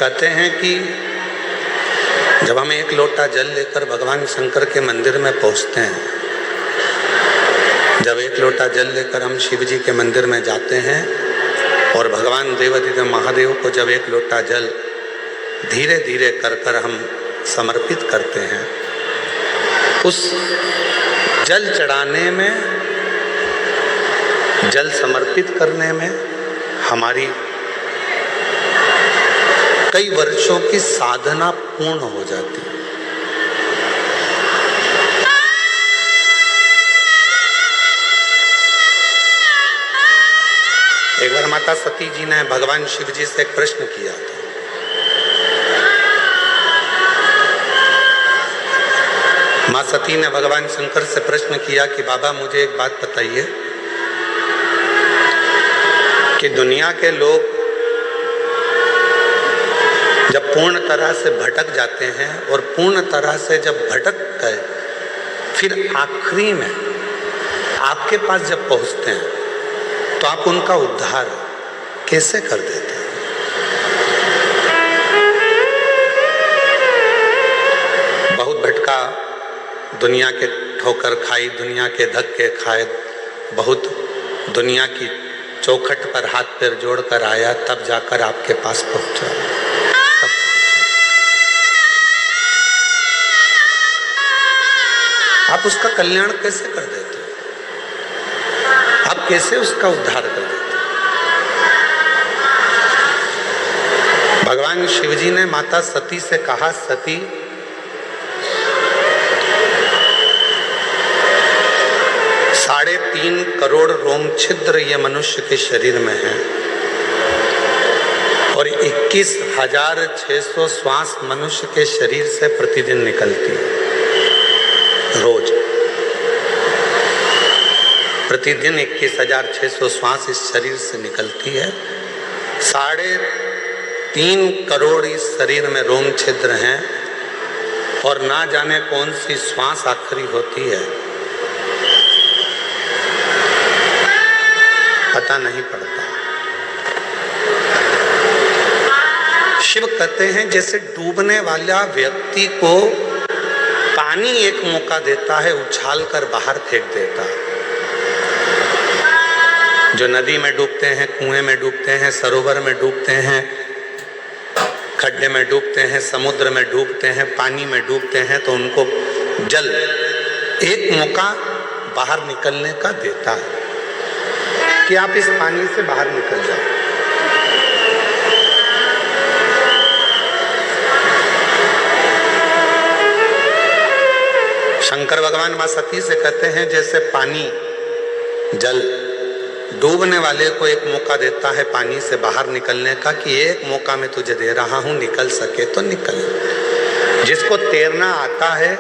कहते हैं कि जब हम एक लोटा जल लेकर भगवान शंकर के मंदिर में पहुंचते हैं, जब एक लोटा जल लेकर हम शिव जी के मंदिर में जाते हैं और भगवान देवाधिदेव महादेव को जब एक लोटा जल धीरे धीरे कर हम समर्पित करते हैं, उस जल चढ़ाने में, जल समर्पित करने में हमारी कई वर्षों की साधना पूर्ण हो जाती है। एक बार माता सती जी ने भगवान शिव जी से एक प्रश्न किया था। मां सती ने भगवान शंकर से प्रश्न किया कि बाबा मुझे एक बात बताइए कि दुनिया के लोग जब पूर्ण तरह से भटक जाते हैं और पूर्ण तरह से जब भटक गए फिर आखिरी में आपके पास जब पहुंचते हैं तो आप उनका उद्धार कैसे कर देते हैं? बहुत भटका, दुनिया के ठोकर खाई, दुनिया के धक्के खाए, बहुत दुनिया की चौखट पर हाथ पैर जोड़कर आया, तब जाकर आपके पास पहुंचा। आप उसका कल्याण कैसे कर देते हो? आप कैसे उसका उद्धार कर देते हो? भगवान शिवजी ने माता सती से कहा, सती साढ़े 3 करोड़ रोम छिद्र ये मनुष्य के शरीर में है और 21,600 श्वास मनुष्य के शरीर से प्रतिदिन निकलती है। रोज प्रतिदिन 21,600 श्वास इस शरीर से निकलती है। 3.5 करोड़ इस शरीर में रोम छिद्र हैं और ना जाने कौन सी श्वास आखिरी होती है, पता नहीं पड़ता। शिव कहते हैं जैसे डूबने वाला व्यक्ति को पानी एक मौका देता है, उछाल कर बाहर फेंक देता है। जो नदी में डूबते हैं, कुएं में डूबते हैं, सरोवर में डूबते हैं, खड्डे में डूबते हैं, समुद्र में डूबते हैं, पानी में डूबते हैं, तो उनको जल एक मौका बाहर निकलने का देता है कि आप इस पानी से बाहर निकल जाओ। शंकर भगवान मां सती से कहते हैं जैसे पानी, जल डूबने वाले को एक मौका देता है पानी से बाहर निकलने का कि एक मौका मैं तुझे दे रहा हूं, निकल सके तो निकल। जिसको तैरना आता है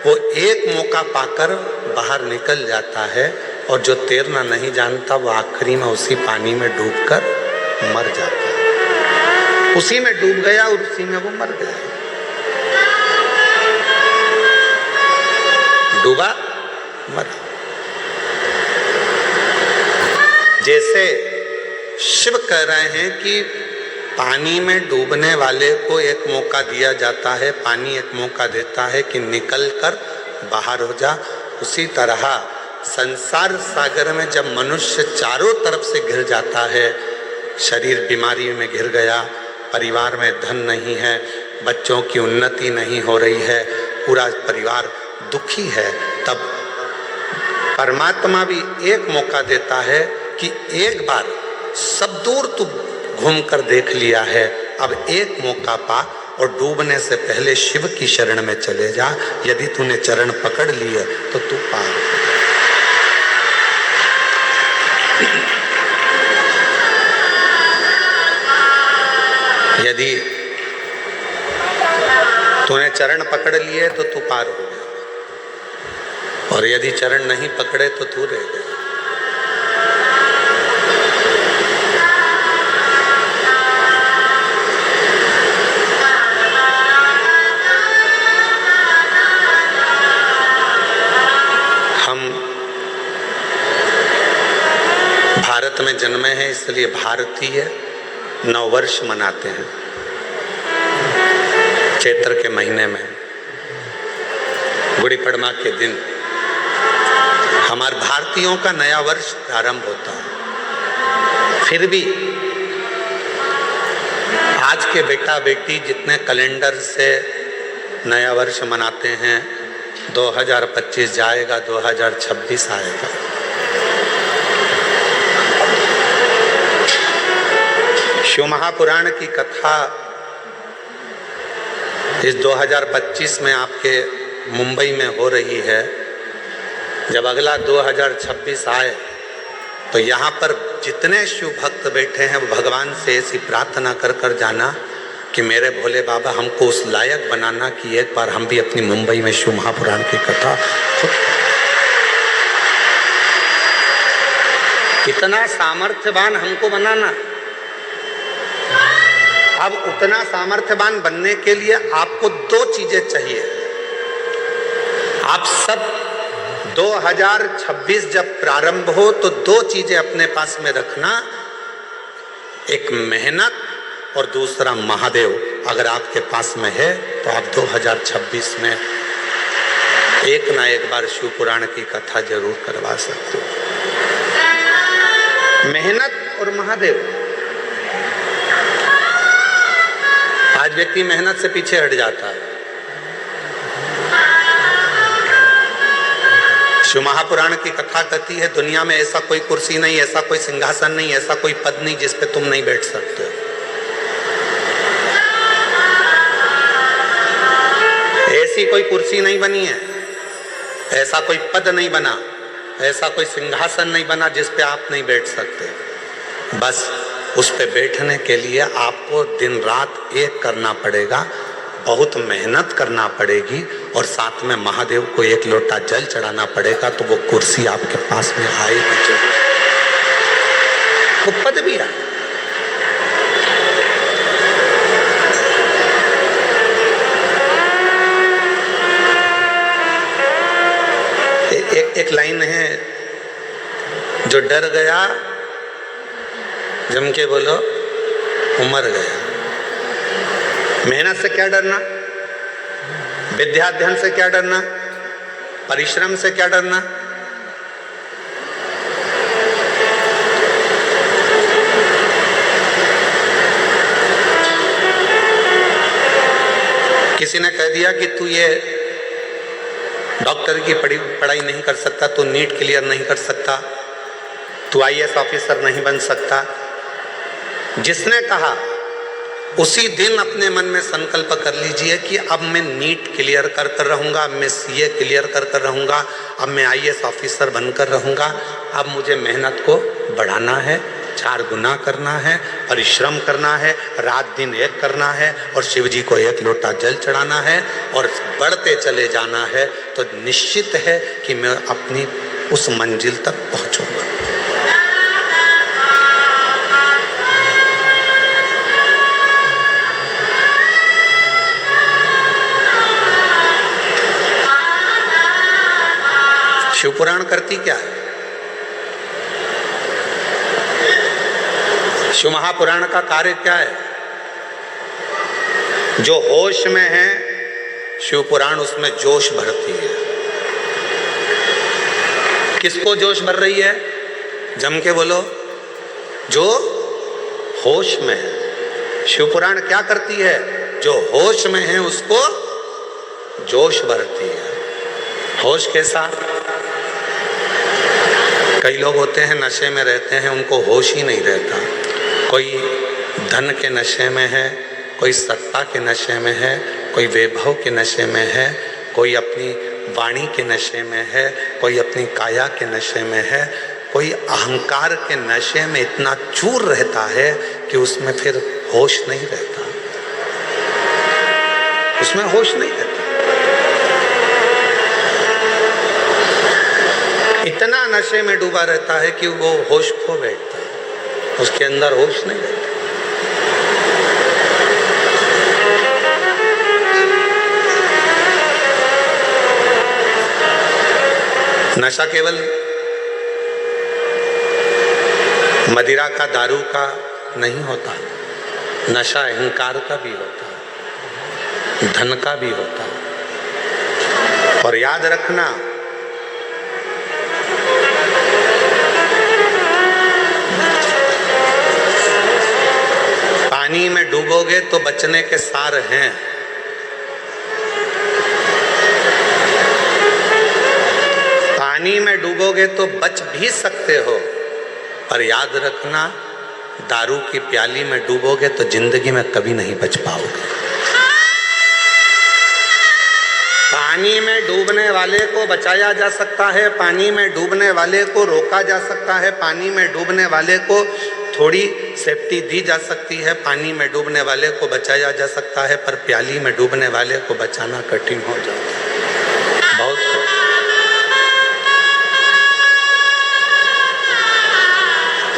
वो एक मौका पाकर बाहर निकल जाता है और जो तैरना नहीं जानता वो आखिरी में उसी पानी में डूबकर मर जाता है। उसी में डूब गया और उसी में वो मर गया। डूबा, मरा। जैसे शिव कह रहे हैं कि पानी में डूबने वाले को एक मौका दिया जाता है, पानी एक मौका देता है कि निकल कर बाहर हो जा, उसी तरह संसार सागर में जब मनुष्य चारों तरफ से घिर जाता है, शरीर बीमारी में घिर गया, परिवार में धन नहीं है, बच्चों की उन्नति नहीं हो रही है, पूरा परिवार दुखी है, तब परमात्मा भी एक मौका देता है कि एक बार सब दूर तू घूम कर देख लिया है, अब एक मौका पा और डूबने से पहले शिव की शरण में चले जा। यदि तूने चरण पकड़ लिए तो तू पार हो। यदि तूने चरण पकड़ लिए तो तू पार हो गया और यदि चरण नहीं पकड़े तो तू रह गया। हम भारत में जन्मे हैं, इसलिए भारतीय नववर्ष मनाते हैं। चैत्र के महीने में गुड़ी पड़वा के दिन हमारे भारतीयों का नया वर्ष प्रारंभ होता है। फिर भी आज के बेटा बेटी जितने कैलेंडर से नया वर्ष मनाते हैं, 2025 जाएगा, 2026 आएगा। शिव महापुराण की कथा इस 2025 में आपके मुंबई में हो रही है। जब अगला 2026 आए तो यहाँ पर जितने शिव भक्त बैठे हैं वो भगवान से ऐसी प्रार्थना कर कर जाना कि मेरे भोले बाबा हमको उस लायक बनाना कि एक बार हम भी अपनी मुंबई में शिव महापुराण की कथा इतना सामर्थ्यवान हमको बनाना। अब उतना सामर्थ्यवान बनने के लिए आपको दो चीजें चाहिए। आप सब 2026 जब प्रारंभ हो तो दो चीजें अपने पास में रखना, एक मेहनत और दूसरा महादेव। अगर आपके पास में है तो आप 2026 में एक ना एक बार शिव पुराण की कथा जरूर करवा सकते हो। मेहनत और महादेव। आज व्यक्ति मेहनत से पीछे हट जाता है। शिव महापुराण की कथा कहती है दुनिया में ऐसा कोई कुर्सी नहीं, ऐसा कोई सिंहासन नहीं, ऐसा कोई पद नहीं जिस पे तुम नहीं बैठ सकते। ऐसी कोई कुर्सी नहीं बनी है, ऐसा कोई पद नहीं बना, ऐसा कोई सिंहासन नहीं बना जिस पे आप नहीं बैठ सकते। बस उस पे बैठने के लिए आपको दिन रात एक करना पड़ेगा, बहुत मेहनत करना पड़ेगी और साथ में महादेव को एक लोटा जल चढ़ाना पड़ेगा, तो वो कुर्सी आपके पास में आएगी जरूर, वो पद भी आए। एक लाइन है, जो डर गया जम के बोलो वो मर गया। मेहनत से क्या डरना, विद्याध्ययन से क्या डरना, परिश्रम से क्या डरना। किसी ने कह दिया कि तू ये डॉक्टर की पढ़ाई नहीं कर सकता, तू नीट क्लियर नहीं कर सकता, तू आईएएस ऑफिसर नहीं बन सकता। जिसने कहा उसी दिन अपने मन में संकल्प कर लीजिए कि अब मैं नीट क्लियर कर रहूँगा, अब मैं सीए क्लियर कर रहूँगा, अब मैं आईएएस ऑफिसर बनकर रहूँगा। अब मुझे मेहनत को बढ़ाना है, 4 गुना करना है, परिश्रम करना है, रात दिन एक करना है और शिव जी को एक लोटा जल चढ़ाना है और बढ़ते चले जाना है। तो निश्चित है कि मैं अपनी उस मंजिल तक पहुँचूँगा। शिव पुराण करती क्या है? शिव महापुराण का कार्य क्या है? जो होश में है शिव पुराण उसमें जोश भरती है। किसको जोश भर रही है? जम के बोलो, जो होश में है। शिव पुराण क्या करती है? जो होश में है उसको जोश भरती है। होश कैसा? कई लोग होते हैं नशे में रहते हैं, उनको होश ही नहीं रहता। कोई धन के नशे में है, कोई सत्ता के नशे में है, कोई वैभव के नशे में है, कोई अपनी वाणी के नशे में है, कोई अपनी काया के नशे में है, कोई अहंकार के नशे में इतना चूर रहता है कि उसमें फिर होश नहीं रहता, उसमें होश नहीं रहता। इतना नशे में डूबा रहता है कि वो होश खो बैठता है, उसके अंदर होश नहीं रहता। नशा केवल मदिरा का, दारू का नहीं होता, नशा अहंकार का भी होता है, धन का भी होता है। और याद रखना, पानी में डूबोगे तो बचने के सार हैं, पानी में डूबोगे तो बच भी सकते हो, पर याद रखना दारू की प्याली में डूबोगे तो जिंदगी में कभी नहीं बच पाओगे। पानी में डूबने वाले को बचाया जा सकता है, पानी में डूबने वाले को रोका जा सकता है, पानी में डूबने वाले को थोड़ी सेफ्टी दी जा सकती है, पानी में डूबने वाले को बचाया जा सकता है, पर प्याली में डूबने वाले को बचाना कठिन हो जाता है, बहुत कठिन।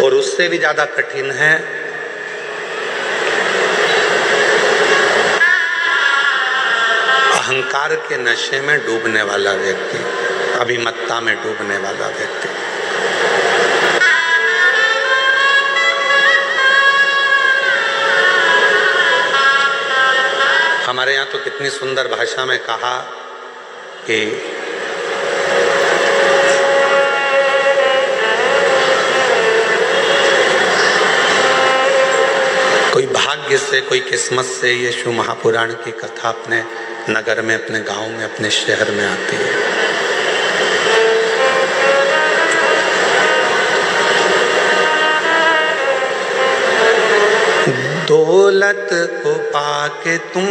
और उससे भी ज्यादा कठिन है अहंकार के नशे में डूबने वाला व्यक्ति, अभिमत्ता में डूबने वाला व्यक्ति। हमारे यहाँ तो कितनी सुंदर भाषा में कहा कि कोई भाग्य से, कोई किस्मत से ये शिव महापुराण की कथा अपने नगर में, अपने गांव में, अपने शहर में आती है। दौलत को पाके तुम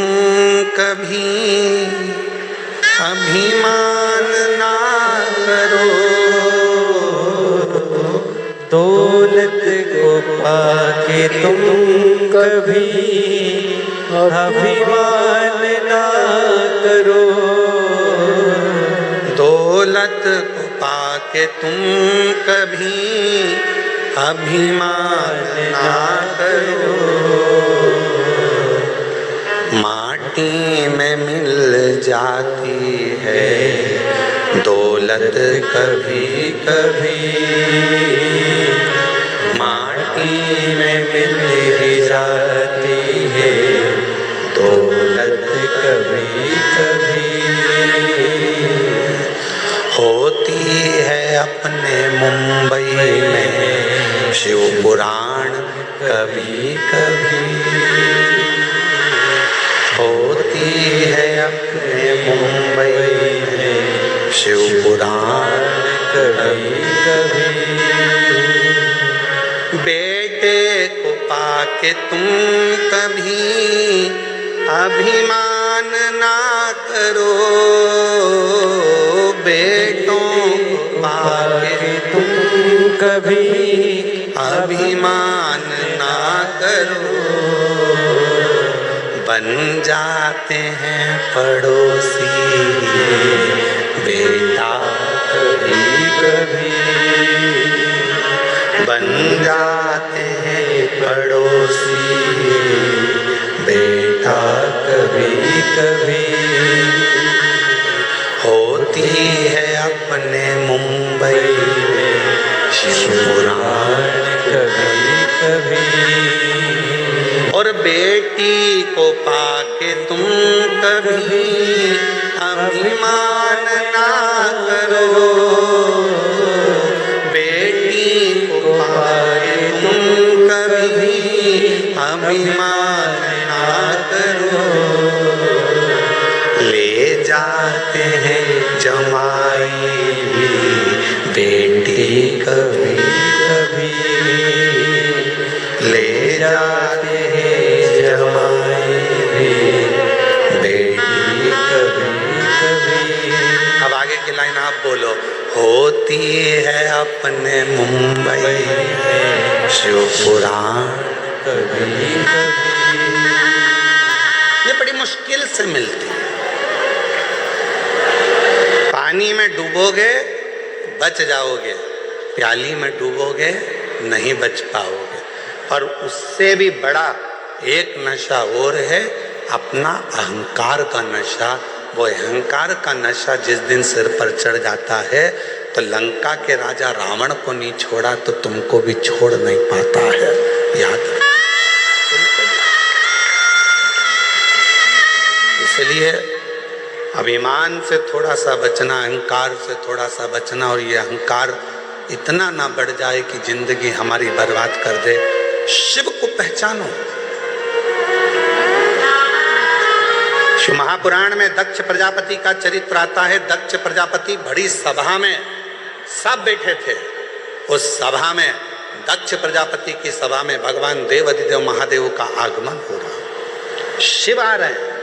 कभी अभिमान ना करो, दौलत को पाके तुम कभी अभिमान ना करो, दौलत को पाके तुम कभी अभिमान ना करो, माटी में मिल जाती है दौलत कभी कभी, माटी में मिल जाती है दौलत कभी कभी, होती है अपने मुंबई में शिव पुराण कभी कभी, होती है अपने मुंबई में शिव पुराण कभी कभी। बेटे को पाके तुम कभी अभिमान ना करो, बेटों को पाके तुम कभी अभिमान ना करो, बन जाते हैं पड़ोसी बेटा कभी कभी, बन जाते हैं पड़ोसी बेटा कभी कभी, होती है अपने मुंबई में शिव पुराण कभी कभी। और बेटी को पाके तुम कभी अभिमान ना करो, बेटी को पाके तुम कभी अभिमान ना करो, ले जाते हैं जमाई बेटी कभी कभी, ले जाते हैं जमाई बेटी कभी कभी। अब आगे की लाइन आप बोलो, होती है अपने मुंबई में शिव पुराण कभी कभी, ये बड़ी मुश्किल से मिलती है। पानी में डूबोगे बच जाओगे, प्याली में डूबोगे नहीं बच पाओगे। और उससे भी बड़ा एक नशा और है, अपना अहंकार का नशा। वो अहंकार का नशा जिस दिन सिर पर चढ़ जाता है तो लंका के राजा रावण को नहीं छोड़ा तो तुमको भी छोड़ नहीं पाता है, याद रखो। इसलिए अभिमान से थोड़ा सा बचना, अहंकार से थोड़ा सा बचना, और ये अहंकार इतना ना बढ़ जाए कि जिंदगी हमारी बर्बाद कर दे। शिव को पहचानो। शिव महापुराण में दक्ष प्रजापति का चरित्र आता है। दक्ष प्रजापति बड़ी सभा में सब बैठे थे। उस सभा में, दक्ष प्रजापति की सभा में भगवान देव अधिदेव महादेव का आगमन हो रहा, शिव आ रहे हैं।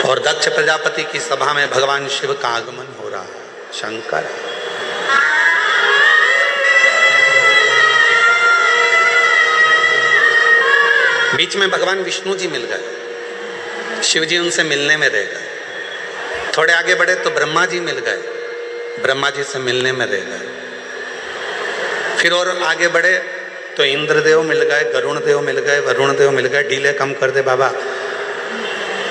और दक्ष प्रजापति की सभा में भगवान शिव का आगमन हो रहा है, शंकर। बीच में भगवान विष्णु जी मिल गए, शिव जी उनसे मिलने में रह गए। थोड़े आगे बढ़े तो ब्रह्मा जी मिल गए, ब्रह्मा जी से मिलने में रह गए। फिर और आगे बढ़े तो इंद्रदेव मिल गए, गरुण देव मिल गए, वरुण देव मिल गए। डीले कम कर दे बाबा।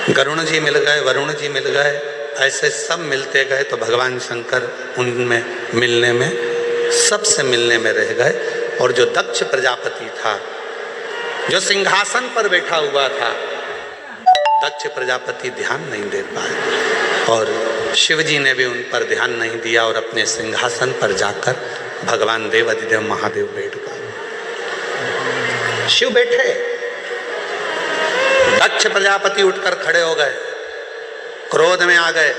गरुण जी मिल गए, वरुण जी मिल गए, ऐसे सब मिलते गए तो भगवान शंकर उनमें मिलने में, सबसे मिलने में रह गए। और जो दक्ष प्रजापति था, जो सिंहासन पर बैठा हुआ था, दक्ष प्रजापति ध्यान नहीं दे पाए और शिव जी ने भी उन पर ध्यान नहीं दिया और अपने सिंहासन पर जाकर भगवान देव अधिदेव महादेव बैठ गए। शिव बैठे, दक्ष प्रजापति उठकर खड़े हो गए, क्रोध में आ गए।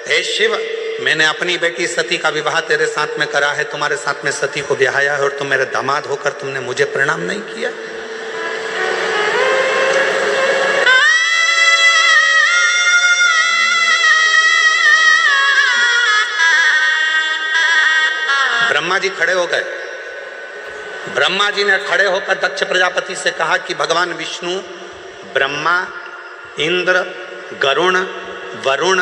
हे शिव, मैंने अपनी बेटी सती का विवाह तेरे साथ में करा है, तुम्हारे साथ में सती को ब्याया है, और तुम मेरे दामाद होकर तुमने मुझे प्रणाम नहीं किया। ब्रह्मा जी खड़े हो गए। ब्रह्मा जी ने खड़े होकर दक्ष प्रजापति से कहा कि भगवान विष्णु, ब्रह्मा, इंद्र, गरुण, वरुण,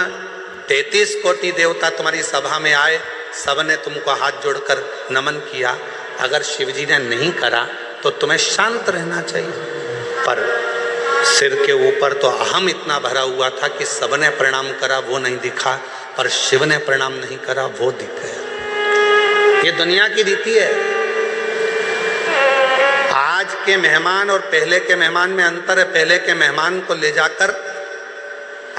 33 कोटि देवता तुम्हारी सभा में आए, सबने तुमको हाथ जोड़कर नमन किया। अगर शिव जी ने नहीं करा तो तुम्हें शांत रहना चाहिए। पर सिर के ऊपर तो अहम इतना भरा हुआ था कि सबने प्रणाम करा, वो नहीं दिखा, पर शिव ने प्रणाम नहीं करा, वो दिख गया। ये दुनिया की रीति है। आज के मेहमान और पहले के मेहमान में अंतर है। पहले के मेहमान को ले जाकर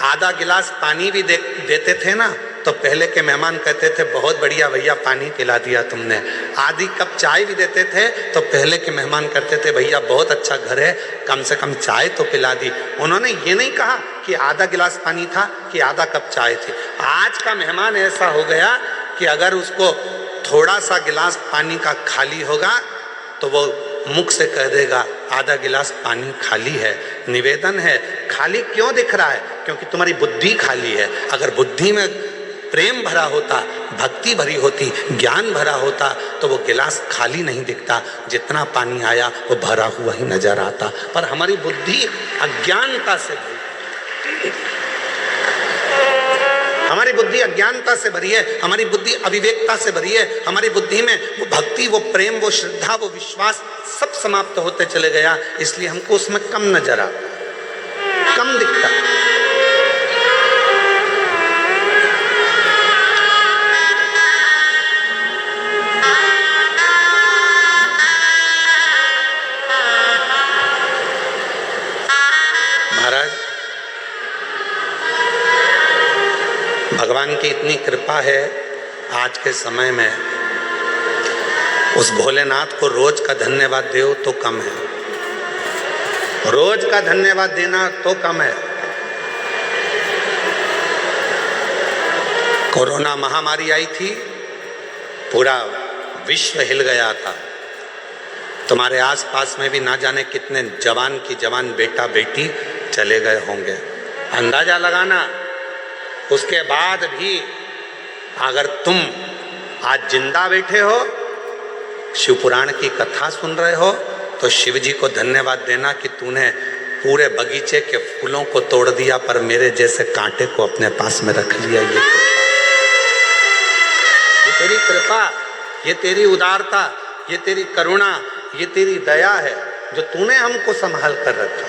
आधा गिलास पानी भी देते थे ना, तो पहले के मेहमान कहते थे बहुत बढ़िया भैया, पानी पिला दिया तुमने। आधी कप चाय भी देते थे तो पहले के मेहमान कहते थे भैया बहुत अच्छा घर है, कम से कम चाय तो पिला दी। उन्होंने ये नहीं कहा कि आधा गिलास पानी था कि आधा कप चाय थी। आज का मेहमान ऐसा हो गया कि अगर उसको थोड़ा सा गिलास पानी का खाली होगा तो वो मुख से कह देगा आधा गिलास पानी खाली है। निवेदन है, खाली क्यों दिख रहा है? क्योंकि तुम्हारी बुद्धि खाली है। अगर बुद्धि में प्रेम भरा होता, भक्ति भरी होती, ज्ञान भरा होता तो वो गिलास खाली नहीं दिखता, जितना पानी आया वो भरा हुआ ही नजर आता। पर हमारी बुद्धि अज्ञानता से भरी, हमारी बुद्धि अज्ञानता से भरी है, हमारी बुद्धि अविवेकता से भरी है। हमारी बुद्धि में वो भक्ति, वो प्रेम, वो श्रद्धा, वो विश्वास सब समाप्त होते चले गया। इसलिए हमको उसमें कम नजर आता, कम दिखता। महाराज, भगवान की इतनी कृपा है आज के समय में, उस भोलेनाथ को रोज का धन्यवाद दो तो कम है, रोज का धन्यवाद देना तो कम है। कोरोना महामारी आई थी, पूरा विश्व हिल गया था। तुम्हारे आसपास में भी ना जाने कितने जवान की जवान बेटा बेटी चले गए होंगे। अंदाजा लगाना, उसके बाद भी अगर तुम आज जिंदा बैठे हो, शिव पुराण की कथा सुन रहे हो, तो शिव जी को धन्यवाद देना कि तूने पूरे बगीचे के फूलों को तोड़ दिया पर मेरे जैसे कांटे को अपने पास में रख लिया। ये तेरी कृपा, ये तेरी उदारता, ये तेरी करुणा, ये तेरी दया है जो तूने हमको संभाल कर रखा।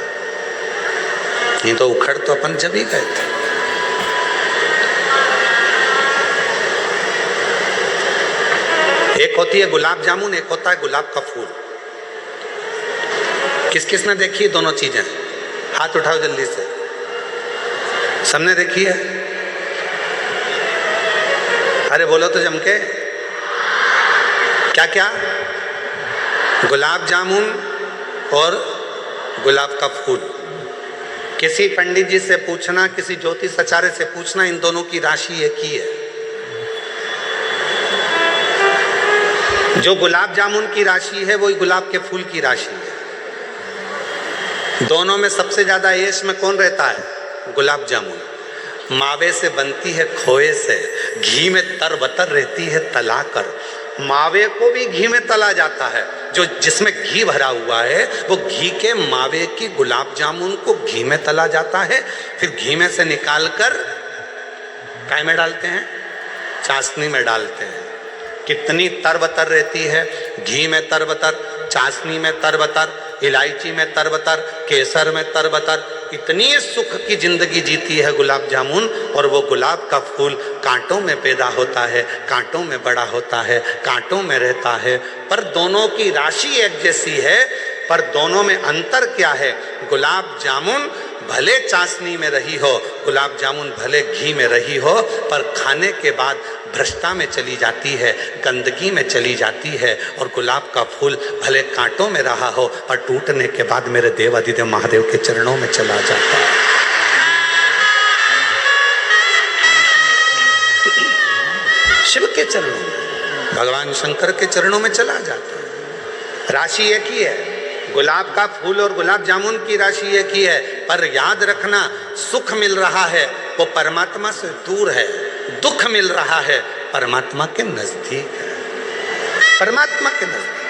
नहीं तो उखड़ तो अपन जब ही गए थे। एक होती है गुलाब जामुन, एक होता है गुलाब का फूल। किस किस ने देखी दोनों चीजें? हाथ उठाओ जल्दी से। सबने देखी है? अरे बोलो तो जम के। क्या क्या? गुलाब जामुन और गुलाब का फूल। किसी पंडित जी से पूछना, किसी ज्योतिष आचार्य से पूछना, इन दोनों की राशि एक ही है। जो गुलाब जामुन की राशि है वही गुलाब के फूल की राशि है। दोनों में सबसे ज्यादा यश में कौन रहता है? गुलाब जामुन। मावे से बनती है खोए से, घी में तरबतर रहती है तलाकर। मावे को भी घी में तला जाता है, जो जिसमें घी भरा हुआ है वो घी के मावे की गुलाब जामुन को घी में तला जाता है, फिर घी में से निकालकर काय में डालते हैं? चाशनी में डालते हैं। कितनी तरबतर रहती है, घी में तरबतर, चाशनी में तरबतर, इलायची में तरबतर, केसर में तरबतर। इतनी सुख की जिंदगी जीती है गुलाब जामुन। और वो गुलाब का फूल कांटों में पैदा होता है, कांटों में बड़ा होता है, कांटों में रहता है। पर दोनों की राशि एक जैसी है, पर दोनों में अंतर क्या है? गुलाब जामुन भले चाशनी में रही हो, गुलाब जामुन भले घी में रही हो, पर खाने के बाद भ्रष्टा में चली जाती है, गंदगी में चली जाती है। और गुलाब का फूल भले कांटों में रहा हो, और टूटने के बाद मेरे देवाधिदेव महादेव के चरणों में चला जाता है। शिव के चरणों में, भगवान शंकर के चरणों में चला जाता है। राशि एक ही है, गुलाब का फूल और गुलाब जामुन की राशि एक ही है। पर याद रखना, सुख मिल रहा है वो परमात्मा से दूर है, दुख मिल रहा है परमात्मा के नजदीक है, परमात्मा के नजदीक।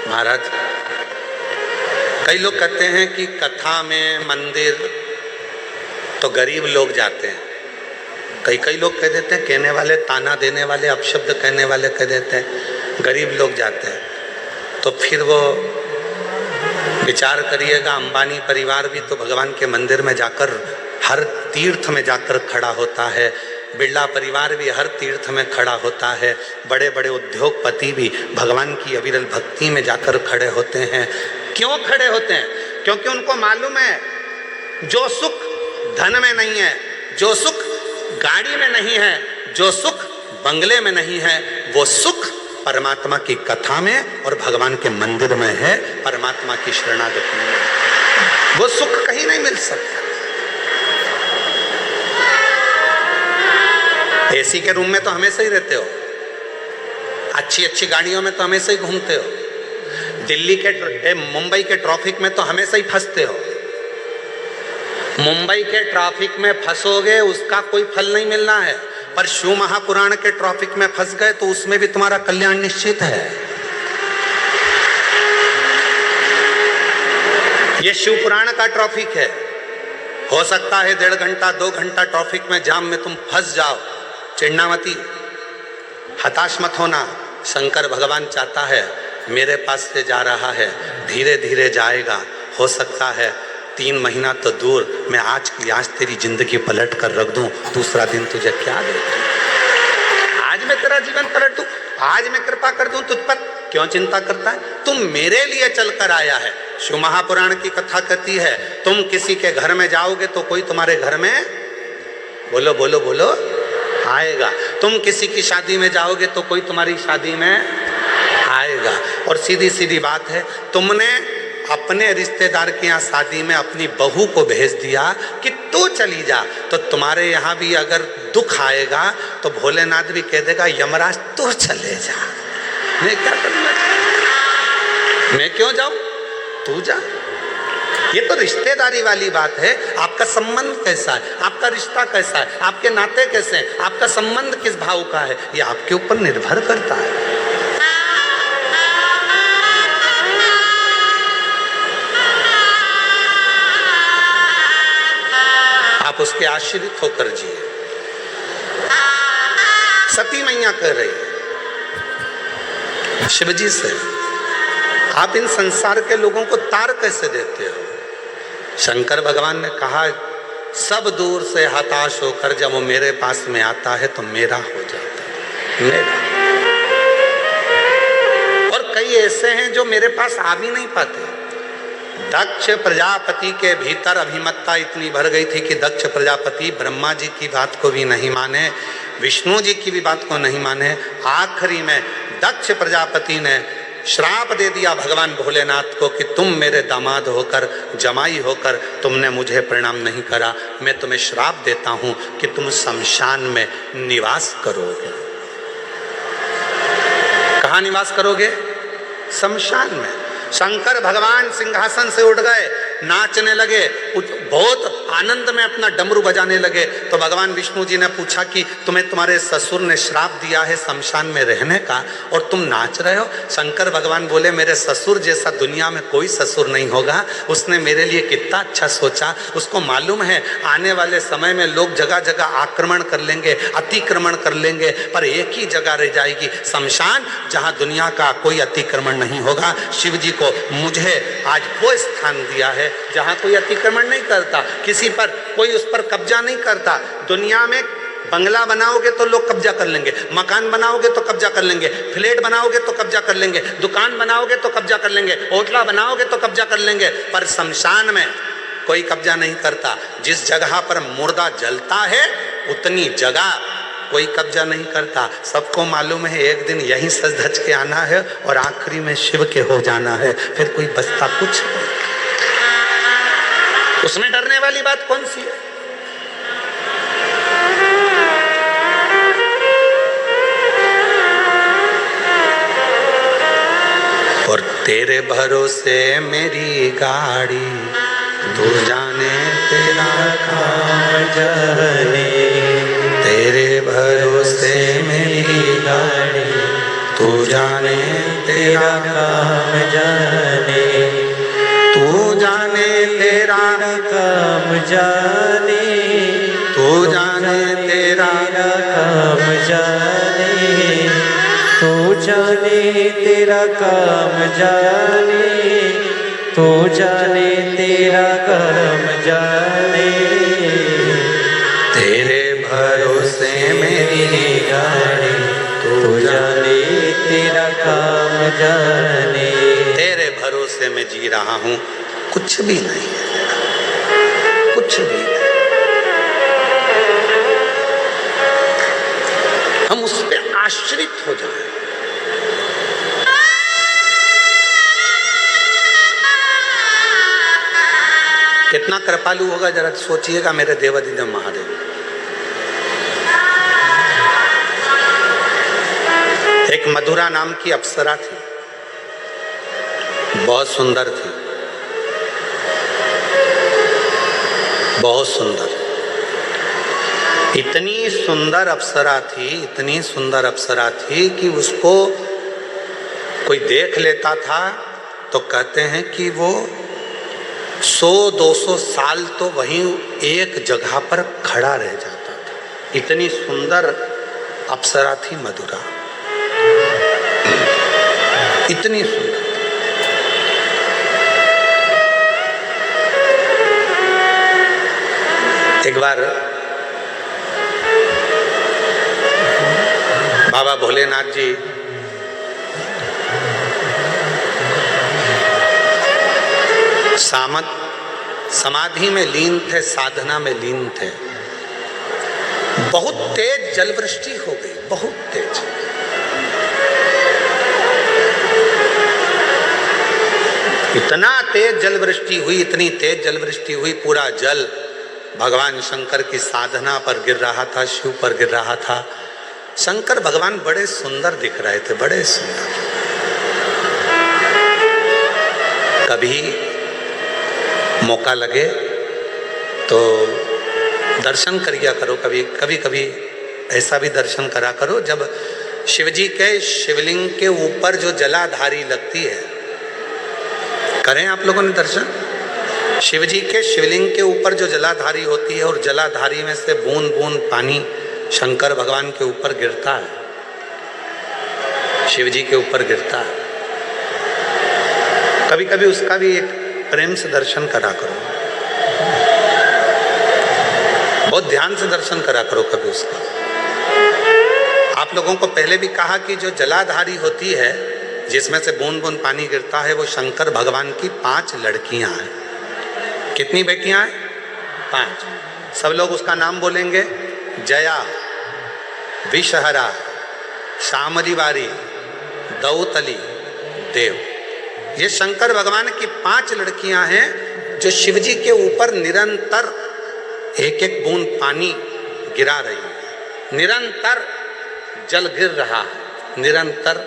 महाराज, कई लोग कहते हैं कि कथा में मंदिर तो गरीब लोग जाते हैं। कई लोग कह देते हैं, कहने वाले, ताना देने वाले, अपशब्द कहने वाले कह देते हैं गरीब लोग जाते हैं। तो फिर वो विचार करिएगा, अंबानी परिवार भी तो भगवान के मंदिर में जाकर, हर तीर्थ में जाकर खड़ा होता है। बिरला परिवार भी हर तीर्थ में खड़ा होता है। बड़े बड़े उद्योगपति भी भगवान की अविरल भक्ति में जाकर खड़े होते हैं। क्यों खड़े होते हैं? क्योंकि उनको मालूम है जो सुख धन में नहीं है, जो सुख गाड़ी में नहीं है, जो सुख बंगले में नहीं है, वो सुख परमात्मा की कथा में और भगवान के मंदिर में है, परमात्मा की शरणागति में। वो सुख कहीं नहीं मिल सकता। एसी के रूम में तो हमेशा ही रहते हो, अच्छी अच्छी गाड़ियों में तो हमेशा ही घूमते हो, दिल्ली के मुंबई के ट्रैफिक में तो हमेशा ही फंसते हो। मुंबई के ट्रैफिक में फंसोगे उसका कोई फल नहीं मिलना है, पर शिव महापुराण के ट्रैफिक में फंस गए तो उसमें भी तुम्हारा कल्याण निश्चित है। ये शिव पुराण का ट्रैफिक है। हो सकता है 1.5 घंटा 2 घंटा ट्रैफिक में जाम में तुम फंस जाओ, चिढ़ना मती, हताश मत होना। शंकर भगवान चाहता है मेरे पास से जा रहा है, धीरे धीरे जाएगा। हो सकता है 3 महीना तो दूर, मैं आज की आज तेरी जिंदगी पलट कर रख दूं, दूसरा दिन तुझे क्या दे दूं? आज मैं तेरा जीवन पलट दूं, आज मैं कृपा कर दूं तुझ पर। क्यों चिंता करता है? तुम मेरे लिए चलकर आया है। शिव महापुराण की कथा कहती है, तुम किसी के घर में जाओगे तो कोई तुम्हारे घर में, बोलो बोलो बोलो, आएगा। तुम किसी की शादी में जाओगे तो कोई तुम्हारी शादी में आएगा। और सीधी सीधी बात है, तुमने अपने रिश्तेदार के यहाँ शादी में अपनी बहू को भेज दिया कि तू चली जा, तो तुम्हारे यहाँ भी अगर दुख आएगा तो भोलेनाथ भी कह देगा यमराज तू चले जा, मैं क्या करूँगा, मैं क्यों जाऊँ, तू जा। ये तो रिश्तेदारी वाली बात है। आपका संबंध कैसा है, आपका रिश्ता कैसा है, आपके नाते कैसे हैं, आपका संबंध किस भाव का है, ये आपके ऊपर निर्भर करता है। आप उसके आश्रित होकर जिए। सती मैया कह रही है शिवजी से, आप इन संसार के लोगों को तार कैसे देते हो? शंकर भगवान ने कहा सब दूर से हताश होकर जब वो मेरे पास में आता है तो मेरा हो जाता है, मेरा। और कई ऐसे हैं जो मेरे पास आ भी नहीं पाते। दक्ष प्रजापति के भीतर अभिमत्ता इतनी भर गई थी कि दक्ष प्रजापति ब्रह्मा जी की बात को भी नहीं माने, विष्णु जी की भी बात को नहीं माने। आखिरी में दक्ष प्रजापति ने श्राप दे दिया भगवान भोलेनाथ को कि तुम मेरे दामाद होकर, जमाई होकर तुमने मुझे प्रणाम नहीं करा, मैं तुम्हें श्राप देता हूं कि तुम शमशान में निवास करोगे। कहाँ निवास करोगे? शमशान में। शंकर भगवान सिंहासन से उठ गए, नाचने लगे, बहुत आनंद में अपना डमरू बजाने लगे। तो भगवान विष्णु जी ने पूछा कि तुम्हें तुम्हारे ससुर ने श्राप दिया है शमशान में रहने का और तुम नाच रहे हो? शंकर भगवान बोले मेरे ससुर जैसा दुनिया में कोई ससुर नहीं होगा। उसने मेरे लिए कितना अच्छा सोचा। उसको मालूम है आने वाले समय में लोग जगह जगह आक्रमण कर लेंगे, अतिक्रमण कर लेंगे, पर एक ही जगह रह जाएगी शमशान, जहाँ दुनिया का कोई अतिक्रमण नहीं होगा। शिव जी को मुझे आज वो स्थान दिया है जहाँ कोई अतिक्रमण नहीं करता, किसी पर कोई उस पर कब्जा नहीं करता। दुनिया में बंगला बनाओगे तो लोग कब्जा कर लेंगे, मकान बनाओगे तो कब्जा कर लेंगे, फ्लैट बनाओगे तो कब्जा कर लेंगे, दुकान बनाओगे तो कब्जा कर लेंगे, होटला बनाओगे तो कब्जा कर लेंगे, पर शमशान में कोई कब्जा नहीं करता। जिस जगह पर मुर्दा जलता है उतनी जगह कोई कब्जा नहीं करता। सबको मालूम है एक दिन यहीं सज धज के आना है और आखिरी में शिव के हो जाना है, फिर कोई बचता कुछ नहीं। उसमें डरने वाली बात कौन सी है? और तेरे भरोसे मेरी गाड़ी, तू जाने तेरा काम जाने। तेरे भरोसे मेरी गाड़ी, तू जाने तेरा काम जाने। तू जाने तेरा काम जाने, तू जाने तेरा काम जाने, तू जाने तेरा काम जाने, तू जाने तेरा काम जाने। तेरे भरोसे मेरी गाड़ी, तू जाने तेरा काम जाने। तेरे भरोसे में जी रहा हूं, कुछ भी नहीं है, कुछ भी नहीं। हम उस पर आश्रित हो जाएं। कितना कृपालु होगा जरा सोचिएगा मेरे देवाधिदेव महादेव। एक मधुरा नाम की अप्सरा थी, बहुत सुंदर थी, बहुत सुंदर। इतनी सुंदर अप्सरा थी, इतनी सुंदर अप्सरा थी कि उसको कोई देख लेता था तो कहते हैं कि वो 100-200 साल तो वहीं एक जगह पर खड़ा रह जाता था। इतनी सुंदर अप्सरा थी मधुरा, इतनी सुंदर। एक बार बाबा भोलेनाथ जी समाधि में लीन थे, साधना में लीन थे। बहुत तेज जलवृष्टि हो गई, बहुत तेज। इतना तेज जलवृष्टि हुई, इतनी तेज जलवृष्टि हुई, पूरा जल भगवान शंकर की साधना पर गिर रहा था, शिव पर गिर रहा था। शंकर भगवान बड़े सुंदर दिख रहे थे, बड़े सुंदर। कभी मौका लगे तो दर्शन करिया करो, कभी कभी ऐसा भी दर्शन करा करो जब शिवजी के शिवलिंग के ऊपर जो जलाधारी लगती है, करें आप लोगों ने दर्शन। शिवजी के शिवलिंग के ऊपर जो जलाधारी होती है और जलाधारी में से बूंद बूंद पानी शंकर भगवान के ऊपर गिरता है, शिवजी के ऊपर गिरता है। कभी कभी उसका भी एक प्रेम से दर्शन करा करो। बहुत ध्यान से दर्शन करा करो कभी उसका। आप लोगों को पहले भी कहा कि जो जलाधारी होती है, जिसमें से बूंद बूंद पानी गिरता है, वो शंकर भगवान की 5 लड़कियां हैं। कितनी बेटियां हैं? 5। सब लोग उसका नाम बोलेंगे। जया, विषहरा, शामली बारी, दौतली, देव। ये शंकर भगवान की 5 लड़कियां हैं जो शिव जी के ऊपर निरंतर एक एक बूंद पानी गिरा रही है। निरंतर जल गिर रहा है, निरंतर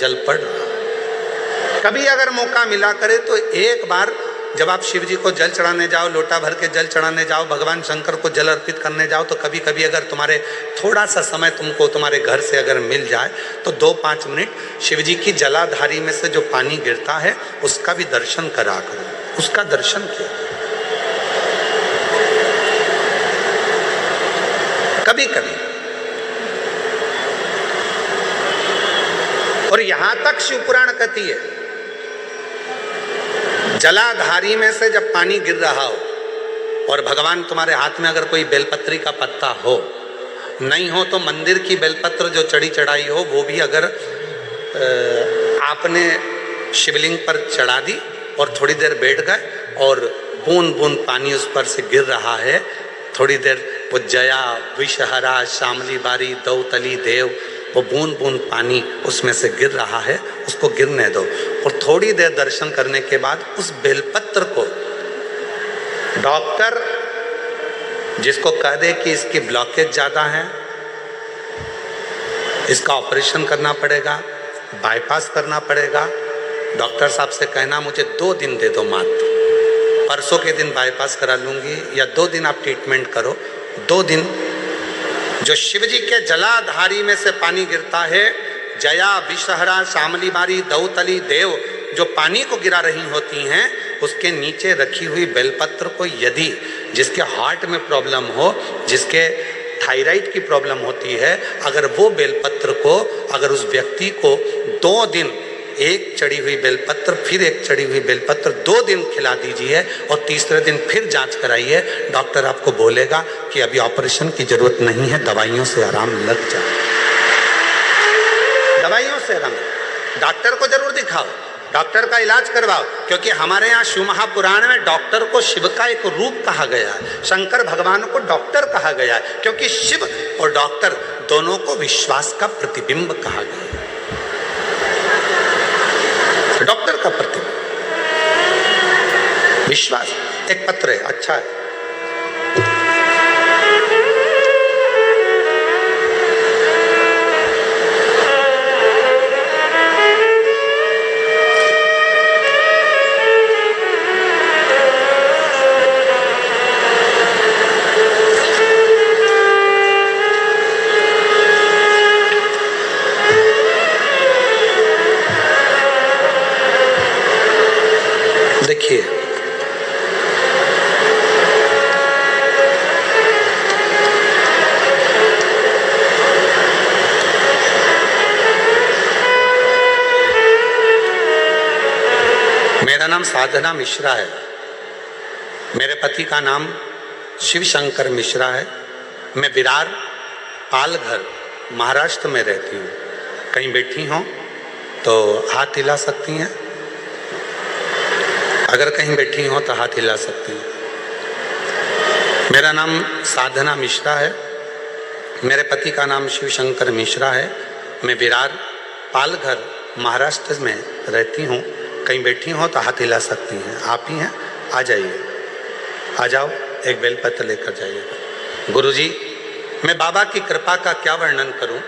जल पड़ रहा है। कभी अगर मौका मिला करे तो एक बार जब आप शिव जी को जल चढ़ाने जाओ, लोटा भर के जल चढ़ाने जाओ, भगवान शंकर को जल अर्पित करने जाओ, तो कभी कभी अगर तुम्हारे थोड़ा सा समय तुमको तुम्हारे घर से अगर मिल जाए तो 2-5 मिनट शिव जी की जलाधारी में से जो पानी गिरता है उसका भी दर्शन करा करो, उसका दर्शन किया कभी कभी। और यहां तक शिव पुराण कहती है, जलाधारी में से जब पानी गिर रहा हो और भगवान तुम्हारे हाथ में अगर कोई बेलपत्री का पत्ता हो, नहीं हो तो मंदिर की बेलपत्र जो चढ़ी चढ़ाई हो वो भी अगर आपने शिवलिंग पर चढ़ा दी और थोड़ी देर बैठ गए और बूंद बूंद पानी उस पर से गिर रहा है, थोड़ी देर वो जया, विषहरा, शामली बारी, दौतली, देव, वो बूंद बूंद पानी उसमें से गिर रहा है, उसको गिरने दो। और थोड़ी देर दर्शन करने के बाद उस बेलपत्र को डॉक्टर जिसको कह दे कि इसकी ब्लॉकेज ज़्यादा है, इसका ऑपरेशन करना पड़ेगा, बाईपास करना पड़ेगा, डॉक्टर साहब से कहना मुझे 2 दिन दे दो मात्र, परसों के दिन बाईपास करा लूँगी, या 2 दिन आप ट्रीटमेंट करो। 2 दिन जो शिव जी के जलाधारी में से पानी गिरता है, जया, विषहरा, शामली बारी, दौतली, देव, जो पानी को गिरा रही होती हैं, उसके नीचे रखी हुई बेलपत्र को यदि जिसके हार्ट में प्रॉब्लम हो, जिसके थायराइड की प्रॉब्लम होती है, अगर वो बेलपत्र को अगर उस व्यक्ति को 2 दिन एक चढ़ी हुई बेलपत्र, फिर एक चढ़ी हुई बेलपत्र 2 दिन खिला दीजिए और तीसरे दिन फिर जांच कराइए, डॉक्टर आपको बोलेगा कि अभी ऑपरेशन की जरूरत नहीं है, दवाइयों से आराम लग जाए, दवाइयों से आराम। डॉक्टर को जरूर दिखाओ, डॉक्टर का इलाज करवाओ, क्योंकि हमारे यहाँ शिव महापुराण में डॉक्टर को शिव का एक रूप कहा गया है, शंकर भगवान को डॉक्टर कहा गया है, क्योंकि शिव और डॉक्टर दोनों को विश्वास का प्रतिबिंब कहा गया है। डॉक्टर का प्रतिबिंब विश्वास। एक पत्र है, अच्छा है, देखिए मेरा नाम साधना मिश्रा है, मेरे पति का नाम शिव शंकर मिश्रा है। मैं विरार पालघर महाराष्ट्र में रहती हूँ। कहीं बैठी हों तो हाथ हिला सकती हैं, अगर कहीं बैठी हो तो हाथ हिला सकती हैं। मेरा नाम साधना मिश्रा है, मेरे पति का नाम शिव शंकर मिश्रा है। मैं विरार पालघर महाराष्ट्र में रहती हूँ। कहीं बैठी हो तो हाथ हिला सकती हैं। आप ही हैं, आ जाइए, आ जाओ, एक बेलपत्र लेकर जाइएगा। गुरुजी, मैं बाबा की कृपा का क्या वर्णन करूं।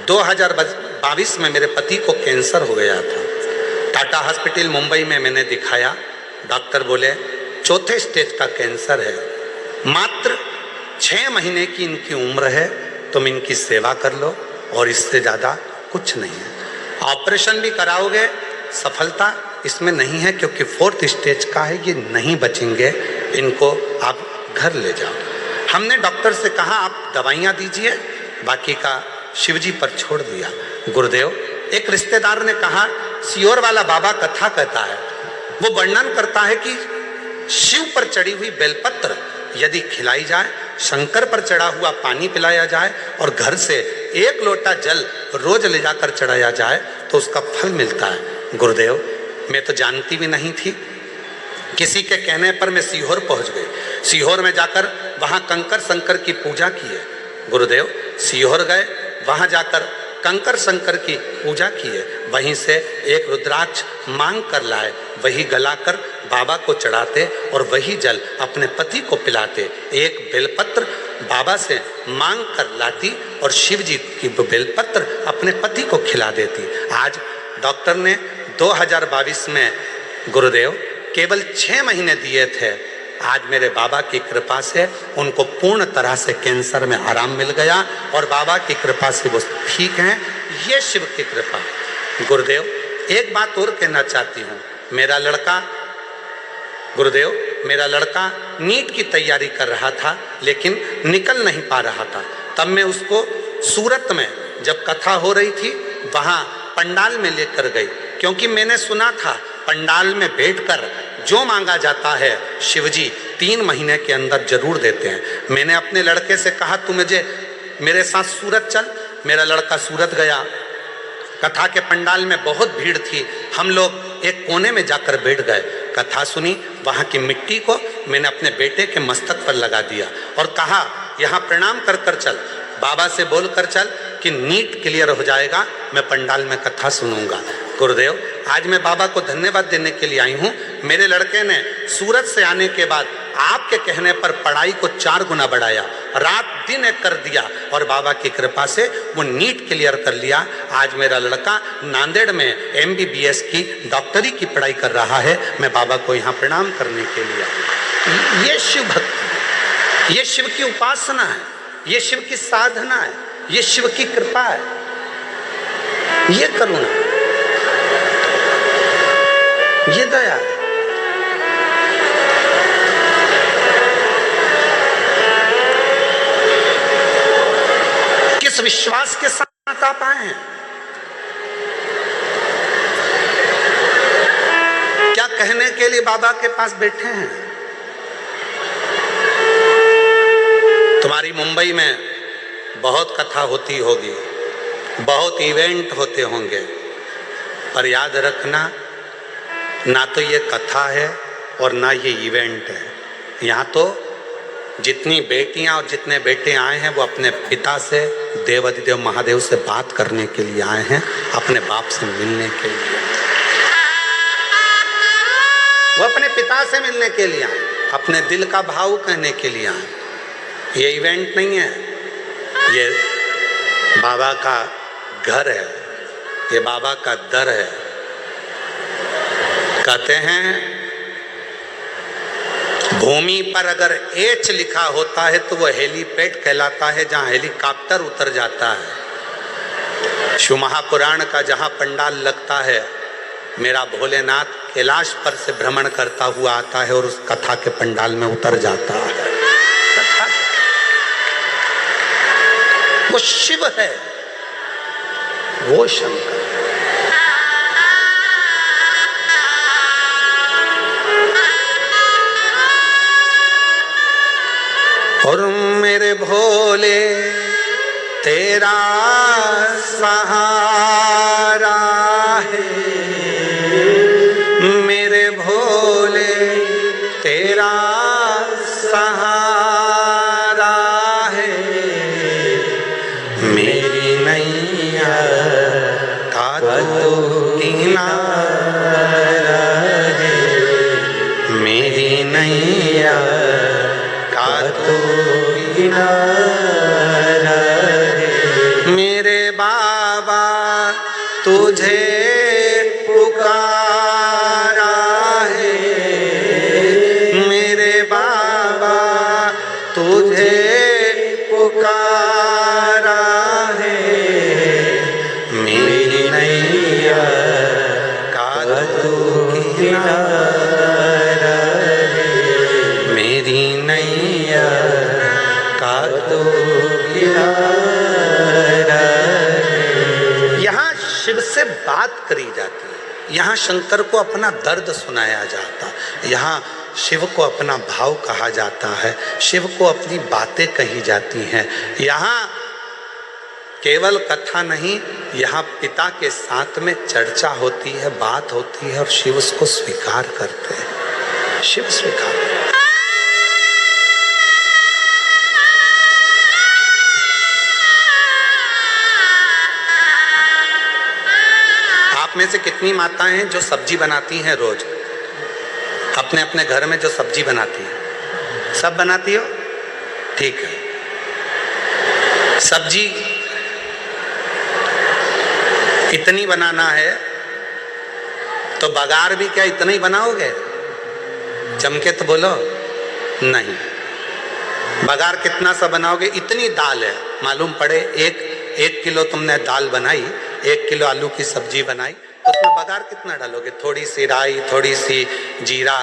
2022 में मेरे पति को कैंसर हो गया था। टाटा हॉस्पिटल मुंबई में मैंने दिखाया, डॉक्टर बोले 4थे स्टेज का कैंसर है, मात्र 6 महीने की इनकी उम्र है, तुम इनकी सेवा कर लो और इससे ज़्यादा कुछ नहीं है। ऑपरेशन भी कराओगे, सफलता इसमें नहीं है, क्योंकि 4th स्टेज का है, ये नहीं बचेंगे, इनको आप घर ले जाओ। हमने डॉक्टर से कहा आप दवाइयाँ दीजिए, बाकी का शिव जी पर छोड़ दिया। गुरुदेव, एक रिश्तेदार ने कहा सियोर वाला बाबा कथा कहता है, वो वर्णन करता है कि शिव पर चढ़ी हुई बेलपत्र यदि खिलाई जाए शंकर पर चढ़ा हुआ पानी पिलाया जाए और घर से 1 लोटा जल रोज ले जाकर चढ़ाया जाए तो उसका फल मिलता है। गुरुदेव, मैं तो जानती भी नहीं थी। किसी के कहने पर मैं सीहोर पहुंच गई। सीहोर में जाकर वहां कंकर शंकर की पूजा की है। गुरुदेव, सीहोर गए, वहां जाकर कंकर शंकर की पूजा की है। वहीं से एक रुद्राक्ष मांग कर लाए, वही गलाकर बाबा को चढ़ाते और वही जल अपने पति को पिलाते। एक बेलपत्र बाबा से मांग कर लाती और शिव जी की बेलपत्र अपने पति को खिला देती। आज डॉक्टर ने 2022 में गुरुदेव केवल 6 महीने दिए थे। आज मेरे बाबा की कृपा से उनको पूर्ण तरह से कैंसर में आराम मिल गया और बाबा की कृपा से वो ठीक हैं। ये शिव की कृपा है। गुरुदेव, एक बात और कहना चाहती हूँ। मेरा लड़का गुरुदेव, मेरा लड़का नीट की तैयारी कर रहा था लेकिन निकल नहीं पा रहा था। तब मैं उसको सूरत में जब कथा हो रही थी वहाँ पंडाल में लेकर गई, क्योंकि मैंने सुना था पंडाल में बैठकर जो मांगा जाता है शिवजी 3 महीने के अंदर जरूर देते हैं। मैंने अपने लड़के से कहा तू मुझे मेरे साथ सूरत चल। मेरा लड़का सूरत गया। कथा के पंडाल में बहुत भीड़ थी। हम लोग एक कोने में जाकर बैठ गए, कथा सुनी। वहाँ की मिट्टी को मैंने अपने बेटे के मस्तक पर लगा दिया और कहा यहाँ प्रणाम कर कर चल, बाबा से बोल कर चल कि नीट क्लियर हो जाएगा, मैं पंडाल में कथा सुनूंगा। गुरुदेव, आज मैं बाबा को धन्यवाद देने के लिए आई हूँ। मेरे लड़के ने सूरत से आने के बाद आपके कहने पर पढ़ाई को 4 गुना बढ़ाया, रात दिन एक कर दिया और बाबा की कृपा से वो नीट क्लियर कर लिया। आज मेरा लड़का नांदेड़ में MBBS की डॉक्टरी की पढ़ाई कर रहा है। मैं बाबा को यहाँ प्रणाम करने के लिए आई। ये शिव भक्ति, ये शिव की उपासना है, ये शिव की साधना है, ये शिव की कृपा है, ये करुणा, ये दया है। किस विश्वास के साथ आप आए हैं? क्या कहने के लिए बाबा के पास बैठे हैं? तुम्हारी मुंबई में बहुत कथा होती होगी, बहुत इवेंट होते होंगे, पर याद रखना ना तो ये कथा है और ना ये इवेंट है। यहाँ तो जितनी बेटियां और जितने बेटे आए हैं वो अपने पिता से, देवाधिदेव महादेव से बात करने के लिए आए हैं, अपने बाप से मिलने के लिए। वो अपने पिता से मिलने के लिए आए, अपने दिल का भाव कहने के लिए आए। ये इवेंट नहीं है, ये बाबा का घर है, ये बाबा का दर है। कहते हैं भूमि पर अगर एच लिखा होता है तो वह हेलीपैड कहलाता है, जहाँ हेलीकॉप्टर उतर जाता है। शिव महापुराण का जहाँ पंडाल लगता है, मेरा भोलेनाथ कैलाश पर से भ्रमण करता हुआ आता है और उस कथा के पंडाल में उतर जाता है। वो शिव है, वो शंकर। और मेरे भोले तेरा सहारा है, मेरे भोले तेरा सहारा है, मेरी नैया का तो किनारा है, मेरी नैया का तो किनारा है। मेरे बाबा तुझे पुकारा है, मेरे बाबा तुझे पुकारा है, मेरी नैया का तो किनारा है, मेरी नैया का तो किनारा है। यहाँ शिव से बात करी जाती है, यहाँ शंकर को अपना दर्द सुनाया जाता, यहाँ शिव को अपना भाव कहा जाता है, शिव को अपनी बातें कही जाती हैं। यहाँ केवल कथा नहीं, यहाँ पिता के साथ में चर्चा होती है, बात होती है और शिव उसको स्वीकार करते हैं, शिव स्वीकार करते हैं। आप में से कितनी माताएं हैं जो सब्जी बनाती हैं रोज, अपने अपने घर में जो सब्जी बनाती है? सब बनाती हो? ठीक है। सब्जी इतनी बनाना है तो बघार भी क्या इतना ही बनाओगे? चमके तो बोलो नहीं। बघार कितना सा बनाओगे? इतनी दाल है, मालूम पड़े एक किलो तुमने दाल बनाई, 1 किलो आलू की सब्जी बनाई, तो उसमें बघार कितना डालोगे? थोड़ी सी राई, थोड़ी सी जीरा,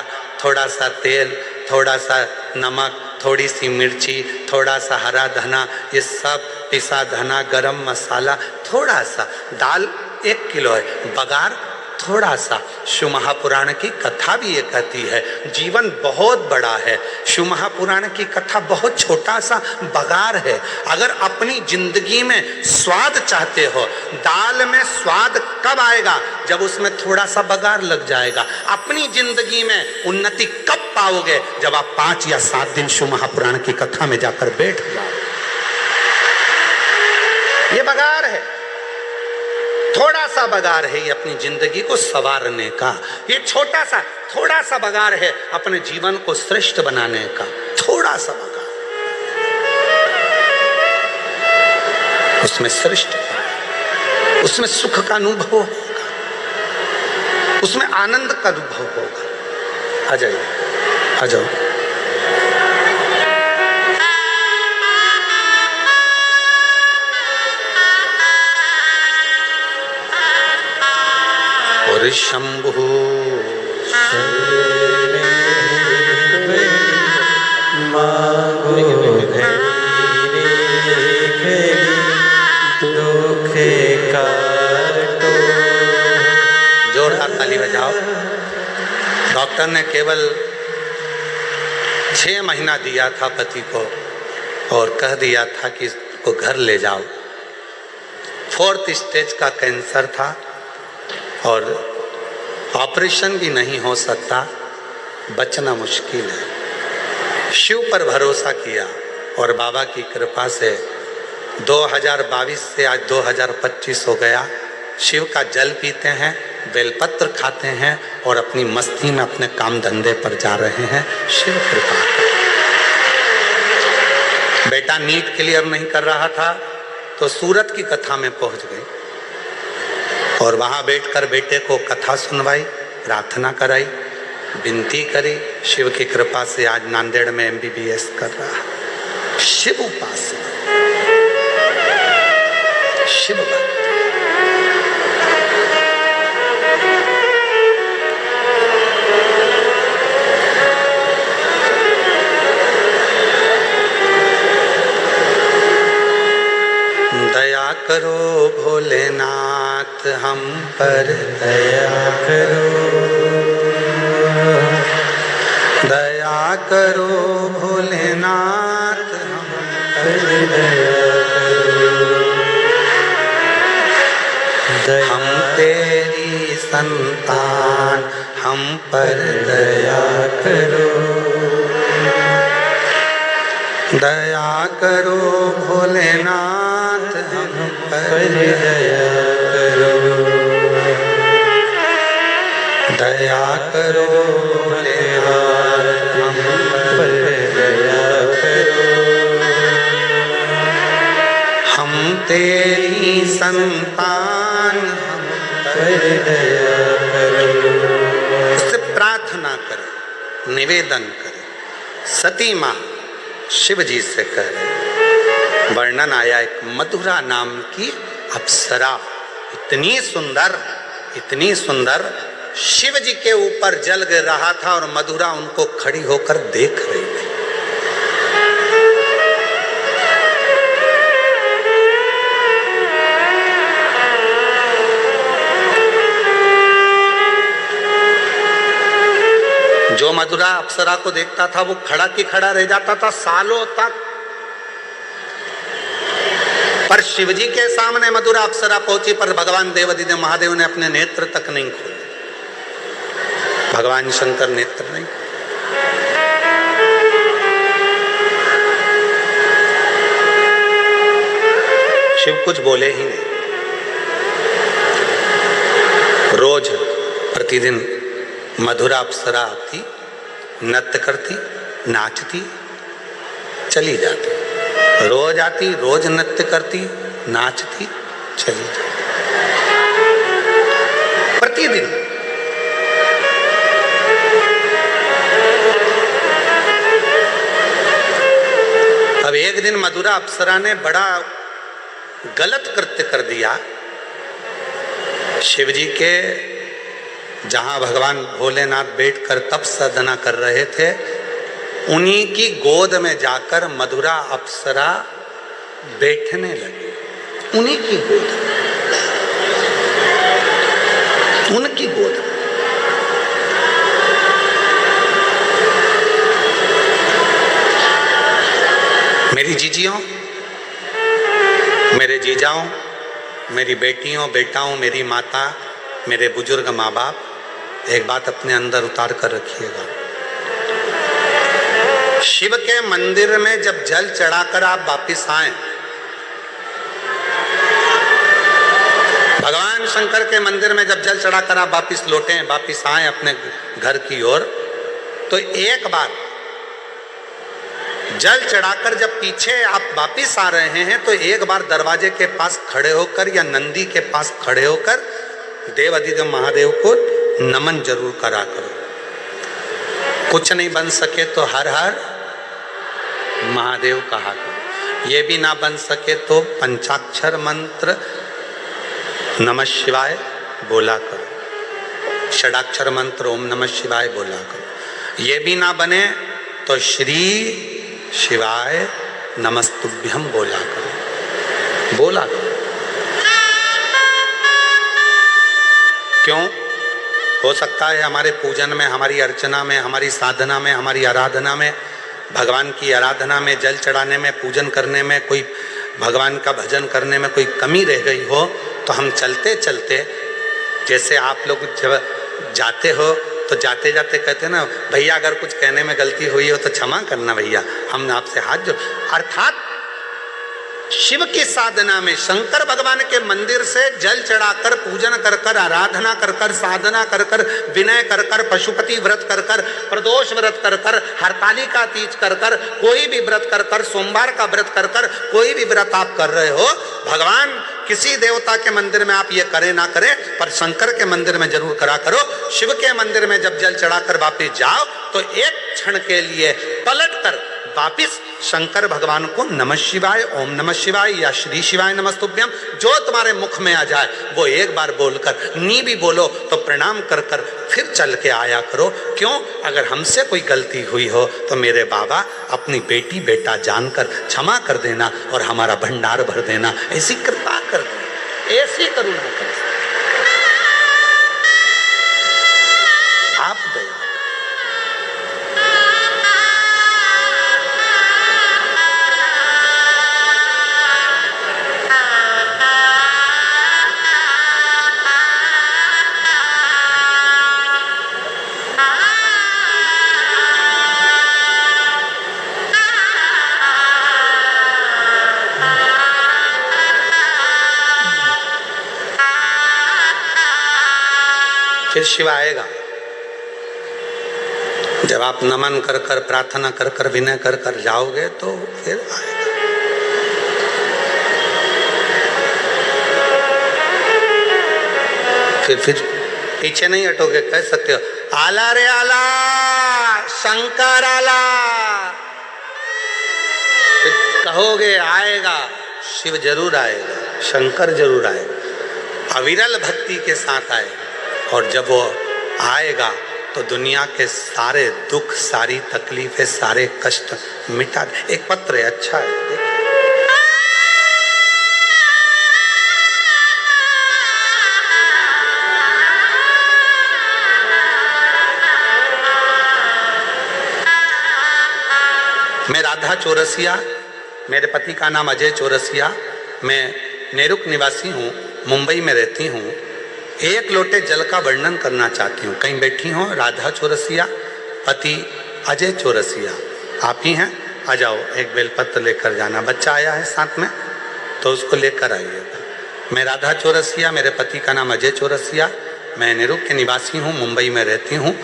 थोड़ा सा तेल, थोड़ा सा नमक, थोड़ी सी मिर्ची, थोड़ा सा हरा धना, ये सब पिसा धना, गरम मसाला, थोड़ा सा। दाल 1 किलो है, बघार थोड़ा सा। शिव महापुराण की कथा भी ये कहती है जीवन बहुत बड़ा है, शिव महापुराण की कथा बहुत छोटा सा बघार है। अगर अपनी जिंदगी में स्वाद चाहते हो, दाल में स्वाद कब आएगा? जब उसमें थोड़ा सा बघार लग जाएगा। अपनी जिंदगी में उन्नति कब पाओगे? जब आप 5 या 7 दिन शिव महापुराण की कथा में जाकर बैठ जाओ। ये बघार है, थोड़ा सा बघार है ये अपनी जिंदगी को संवारने का। ये छोटा सा थोड़ा सा बघार है अपने जीवन को श्रेष्ठ बनाने का, थोड़ा सा बघार। उसमें श्रेष्ठता है, उसमें सुख का अनुभव होगा, उसमें आनंद का अनुभव होगा। आ जाइए, आ जाओ। और शंभु जोरदार ताली बजाओ। डॉक्टर ने केवल 6 महीना दिया था पति को और कह दिया था कि इसको घर ले जाओ। 4th स्टेज का कैंसर था और ऑपरेशन भी नहीं हो सकता, बचना मुश्किल है। शिव पर भरोसा किया और बाबा की कृपा से 2022 से आज 2025 हो गया। शिव का जल पीते हैं, बेलपत्र खाते हैं और अपनी मस्ती में अपने काम धंधे पर जा रहे हैं। शिव कृपा। बेटा नीट क्लियर नहीं कर रहा था तो सूरत की कथा में पहुंच गई और वहां बैठकर बेटे को कथा सुनवाई, प्रार्थना कराई, विनती करी। शिव की कृपा से आज नांदेड़ में MBBS कर रहा है। शिव उपासना, शिव भक्ति। दया करो भोलेनाथ हम पर, दया करो, दया करो भोलेनाथ हम पर, दया करो, हम तेरी संतान हम पर दया करो, दया करो भोलेनाथ हम पर दया करो, दया करो भोलेनाथ हम पर दया करो, हम तेरी संतान हम पर दया करो। उससे प्रार्थना करें, निवेदन करें। सती माँ शिव जी से कह रहे, वर्णन आया एक मधुरा नाम की अप्सरा, इतनी सुंदर, इतनी सुंदर, शिव जी के ऊपर जल गिर रहा था और मधुरा उनको खड़ी होकर देख रही थी। जो मधुरा अप्सरा को देखता था वो खड़ा की खड़ा रह जाता था सालों तक। पर शिवजी के सामने मधुरा अप्सरा पहुंची, पर भगवान देवाधिदेव महादेव ने अपने नेत्र तक नहीं खोले। भगवान शंकर नेत्र नहीं खोले। शिव कुछ बोले ही नहीं। रोज प्रतिदिन मधुरा अप्सरा आती, नृत्य करती, नाचती, चली जाती। रोज आती, रोज नृत्य करती, नाचती, चली जाती, प्रतिदिन। अब एक दिन मधुरा अप्सरा ने बड़ा गलत कृत्य कर दिया। शिवजी के जहां भगवान भोलेनाथ बैठकर तप साधना कर रहे थे, उन्हीं की गोद में जाकर मधुरा अप्सरा बैठने लगी। उन्हीं की गोद, उनकी गोद। मेरी जीजियों, मेरे जीजाओं, मेरी बेटियों, बेटाओं, मेरी माता, मेरे बुजुर्ग माँ बाप, एक बात अपने अंदर उतार कर रखिएगा। शिव के मंदिर में जब जल चढ़ाकर आप वापिस आए, भगवान शंकर के मंदिर में जब जल चढ़ाकर आप वापिस लौटे, वापिस आए अपने घर की ओर, तो एक बार जल चढ़ाकर जब पीछे आप वापिस आ रहे हैं, तो एक बार दरवाजे के पास खड़े होकर या नंदी के पास खड़े होकर देवाधिदेव महादेव को नमन जरूर करा करो। कुछ नहीं बन सके तो हर हर महादेव कहा करो। ये भी ना बन सके तो पंचाक्षर मंत्र नमः शिवाय बोला करो। षडाक्षर मंत्र ओम नमः शिवाय बोला करो। ये भी ना बने तो श्री शिवाय नमस्तुभ्यम बोला करो। बोला करो। क्यों? हो सकता है हमारे पूजन में, हमारी अर्चना में, हमारी साधना में, हमारी आराधना में, भगवान की आराधना में, जल चढ़ाने में, पूजन करने में, कोई भगवान का भजन करने में कोई कमी रह गई हो, तो हम चलते चलते, जैसे आप लोग जब जाते हो तो जाते जाते कहते ना, भैया अगर कुछ कहने में गलती हुई हो तो क्षमा करना भैया, हम आपसे हाथ जोड़। अर्थात शिव की साधना में, शंकर भगवान के मंदिर से जल चढ़ाकर, पूजन कर कर, आराधना कर कर, साधना कर कर, विनय कर कर, पशुपति व्रत कर कर, प्रदोष व्रत कर कर, हरतालिका तीज कर कर, कोई भी व्रत कर कर, सोमवार का व्रत कर कर, कोई भी व्रत आप कर रहे हो, भगवान किसी देवता के मंदिर में आप ये करें ना करें, पर शंकर के मंदिर में जरूर करा करो। शिव के मंदिर में जब जल चढ़ाकर वापिस जाओ तो एक क्षण के लिए पलट कर वापिस शंकर भगवान को नमः शिवाय, ओम नमः शिवाय या श्री शिवाय नमस्तुभ्यम, जो तुम्हारे मुख में आ जाए वो एक बार बोलकर, नी भी बोलो तो प्रणाम कर कर फिर चल के आया करो। क्यों? अगर हमसे कोई गलती हुई हो तो मेरे बाबा अपनी बेटी बेटा जानकर क्षमा कर देना और हमारा भंडार भर देना, ऐसी कृपा कर देना, ऐसी करुणा कर आप दया। फिर शिव आएगा। जब आप नमन कर कर, प्रार्थना कर कर, विनय कर कर जाओगे तो फिर आएगा। फिर पीछे नहीं हटोगे, कह सकते हो आला रे आला, शंकर आला, फिर कहोगे आएगा, शिव जरूर आएगा, शंकर जरूर आएगा, अविरल भक्ति के साथ आएगा। और जब वो आएगा तो दुनिया के सारे दुख, सारी तकलीफें, सारे कष्ट मिटा दे। एक पत्र है, अच्छा है, देखिए। मैं राधा चौरसिया, मेरे पति का नाम अजय चौरसिया, मैं नेरुक निवासी हूँ, मुंबई में रहती हूँ। एक लोटे जल का वर्णन करना चाहती हूँ। कहीं बैठी हो राधा चौरसिया, पति अजय चौरसिया, आप ही हैं? आ जाओ, एक बेलपत्र लेकर जाना। बच्चा आया है साथ में तो उसको लेकर आइएगा। मैं राधा चौरसिया, मेरे पति का नाम अजय चौरसिया, मैं नेरुक के निवासी हूँ, मुंबई में रहती हूँ।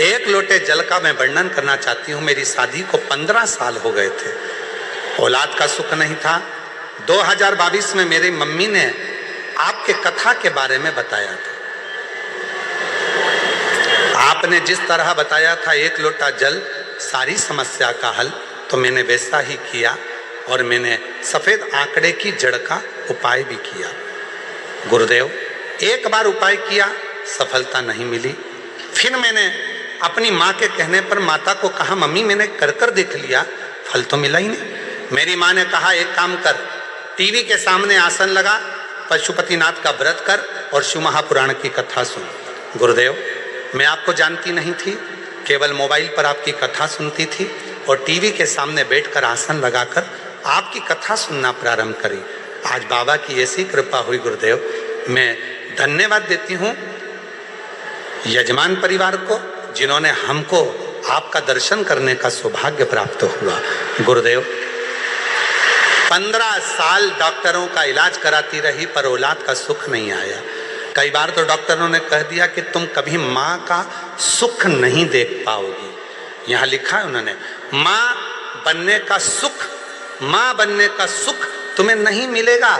एक लोटे जल का मैं वर्णन करना चाहती हूँ। मेरी शादी को 15 साल हो गए थे, औलाद का सुख नहीं था। 2022 में मेरी मम्मी ने आपके कथा के बारे में बताया था। आपने जिस तरह बताया था एक लोटा जल सारी समस्या का हल, तो मैंने वैसा ही किया और मैंने सफेद आंकड़े की जड़ का उपाय भी किया। गुरुदेव, एक बार उपाय किया, सफलता नहीं मिली। फिर मैंने अपनी माँ के कहने पर माता को कहा, मम्मी मैंने कर कर देख लिया, फल तो मिला ही नहीं। मेरी माँ ने कहा, एक काम कर, टीवी के सामने आसन लगा, पशुपतिनाथ का व्रत कर और शिव महापुराण की कथा सुन। गुरुदेव, मैं आपको जानती नहीं थी, केवल मोबाइल पर आपकी कथा सुनती थी और टीवी के सामने बैठकर आसन लगाकर आपकी कथा सुनना प्रारंभ करी। आज बाबा की ऐसी कृपा हुई गुरुदेव, मैं धन्यवाद देती हूँ यजमान परिवार को, जिन्होंने हमको आपका दर्शन करने का सौभाग्य प्राप्त हुआ। गुरुदेव, 15 साल डॉक्टरों का इलाज कराती रही पर औलाद का सुख नहीं आया। कई बार तो डॉक्टरों ने कह दिया कि तुम कभी माँ का सुख नहीं देख पाओगी। यहाँ लिखा है उन्होंने, माँ बनने का सुख, माँ बनने का सुख तुम्हें नहीं मिलेगा,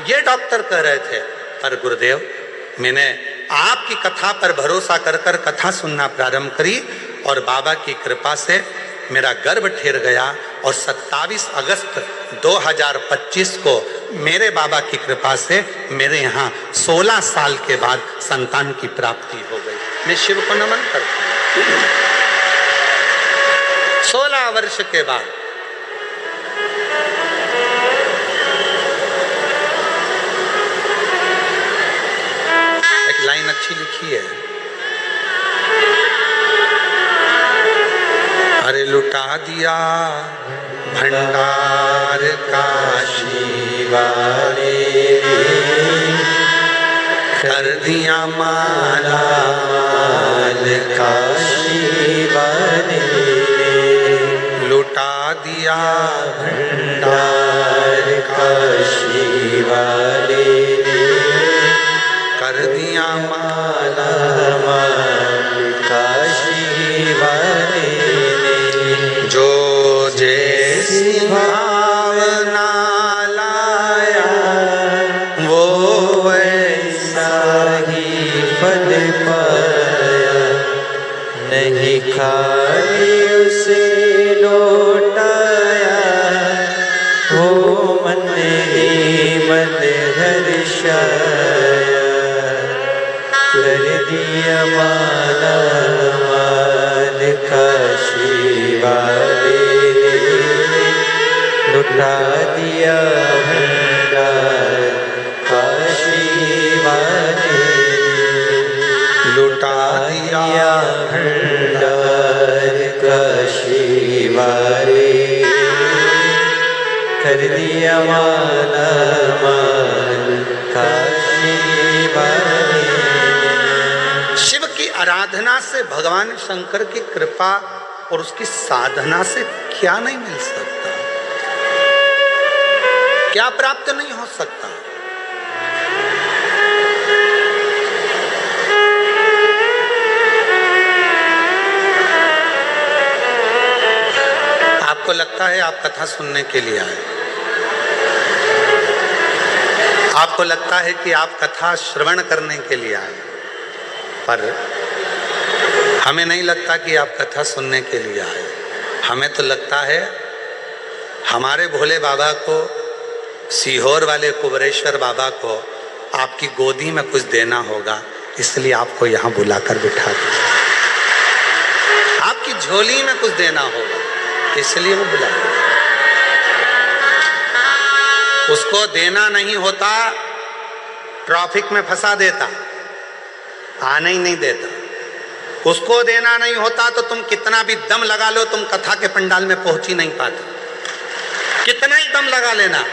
ये डॉक्टर कह रहे थे। पर गुरुदेव, मैंने आपकी कथा पर भरोसा कर कर कथा सुनना प्रारंभ करी और बाबा की कृपा से मेरा गर्भ ठहर गया और 27 अगस्त 2025 को मेरे बाबा की कृपा से मेरे यहाँ 16 साल के बाद संतान की प्राप्ति हो गई। मैं शिव को नमन करता हूँ। 16 वर्ष के बाद एक लाइन अच्छी लिखी है, अरे लुटा दिया भंडार काशी वाले, कर दिया माला माल काशी वाले, लुटा दिया भंडार काशी वाले, कर दिया माला माल काशी वाले, जो जैसी भावना लाया वो वैसा ही फल पाया, नहीं खाली उसे लौटाया, वो मन ही मन हर्षाया, कर दिया माला माल काशी वाले, लुटा दिया भंडार काशी वाले, लुटा दिया भंडार काशी वाले, कर दिया माला माल काशी वाले। शिव की आराधना से भगवान शंकर की कृपा और उसकी साधना से क्या नहीं मिल सकता, क्या प्राप्त नहीं हो सकता। आपको लगता है आप कथा सुनने के लिए आए, आपको लगता है कि आप कथा श्रवण करने के लिए आए, पर हमें नहीं लगता कि आप कथा सुनने के लिए आए। हमें तो लगता है हमारे भोले बाबा को, सीहोर वाले कुबरेश्वर बाबा को आपकी गोदी में कुछ देना होगा, इसलिए आपको यहाँ बुलाकर बिठा दिया। आपकी झोली में कुछ देना होगा, इसलिए वो बुलाया। उसको देना नहीं होता, ट्रैफिक में फंसा देता, आने ही नहीं देता। उसको देना नहीं होता तो तुम कितना भी दम लगा लो, तुम कथा के पंडाल में पहुंच ही नहीं पाते। कितना ही दम लगा लेना,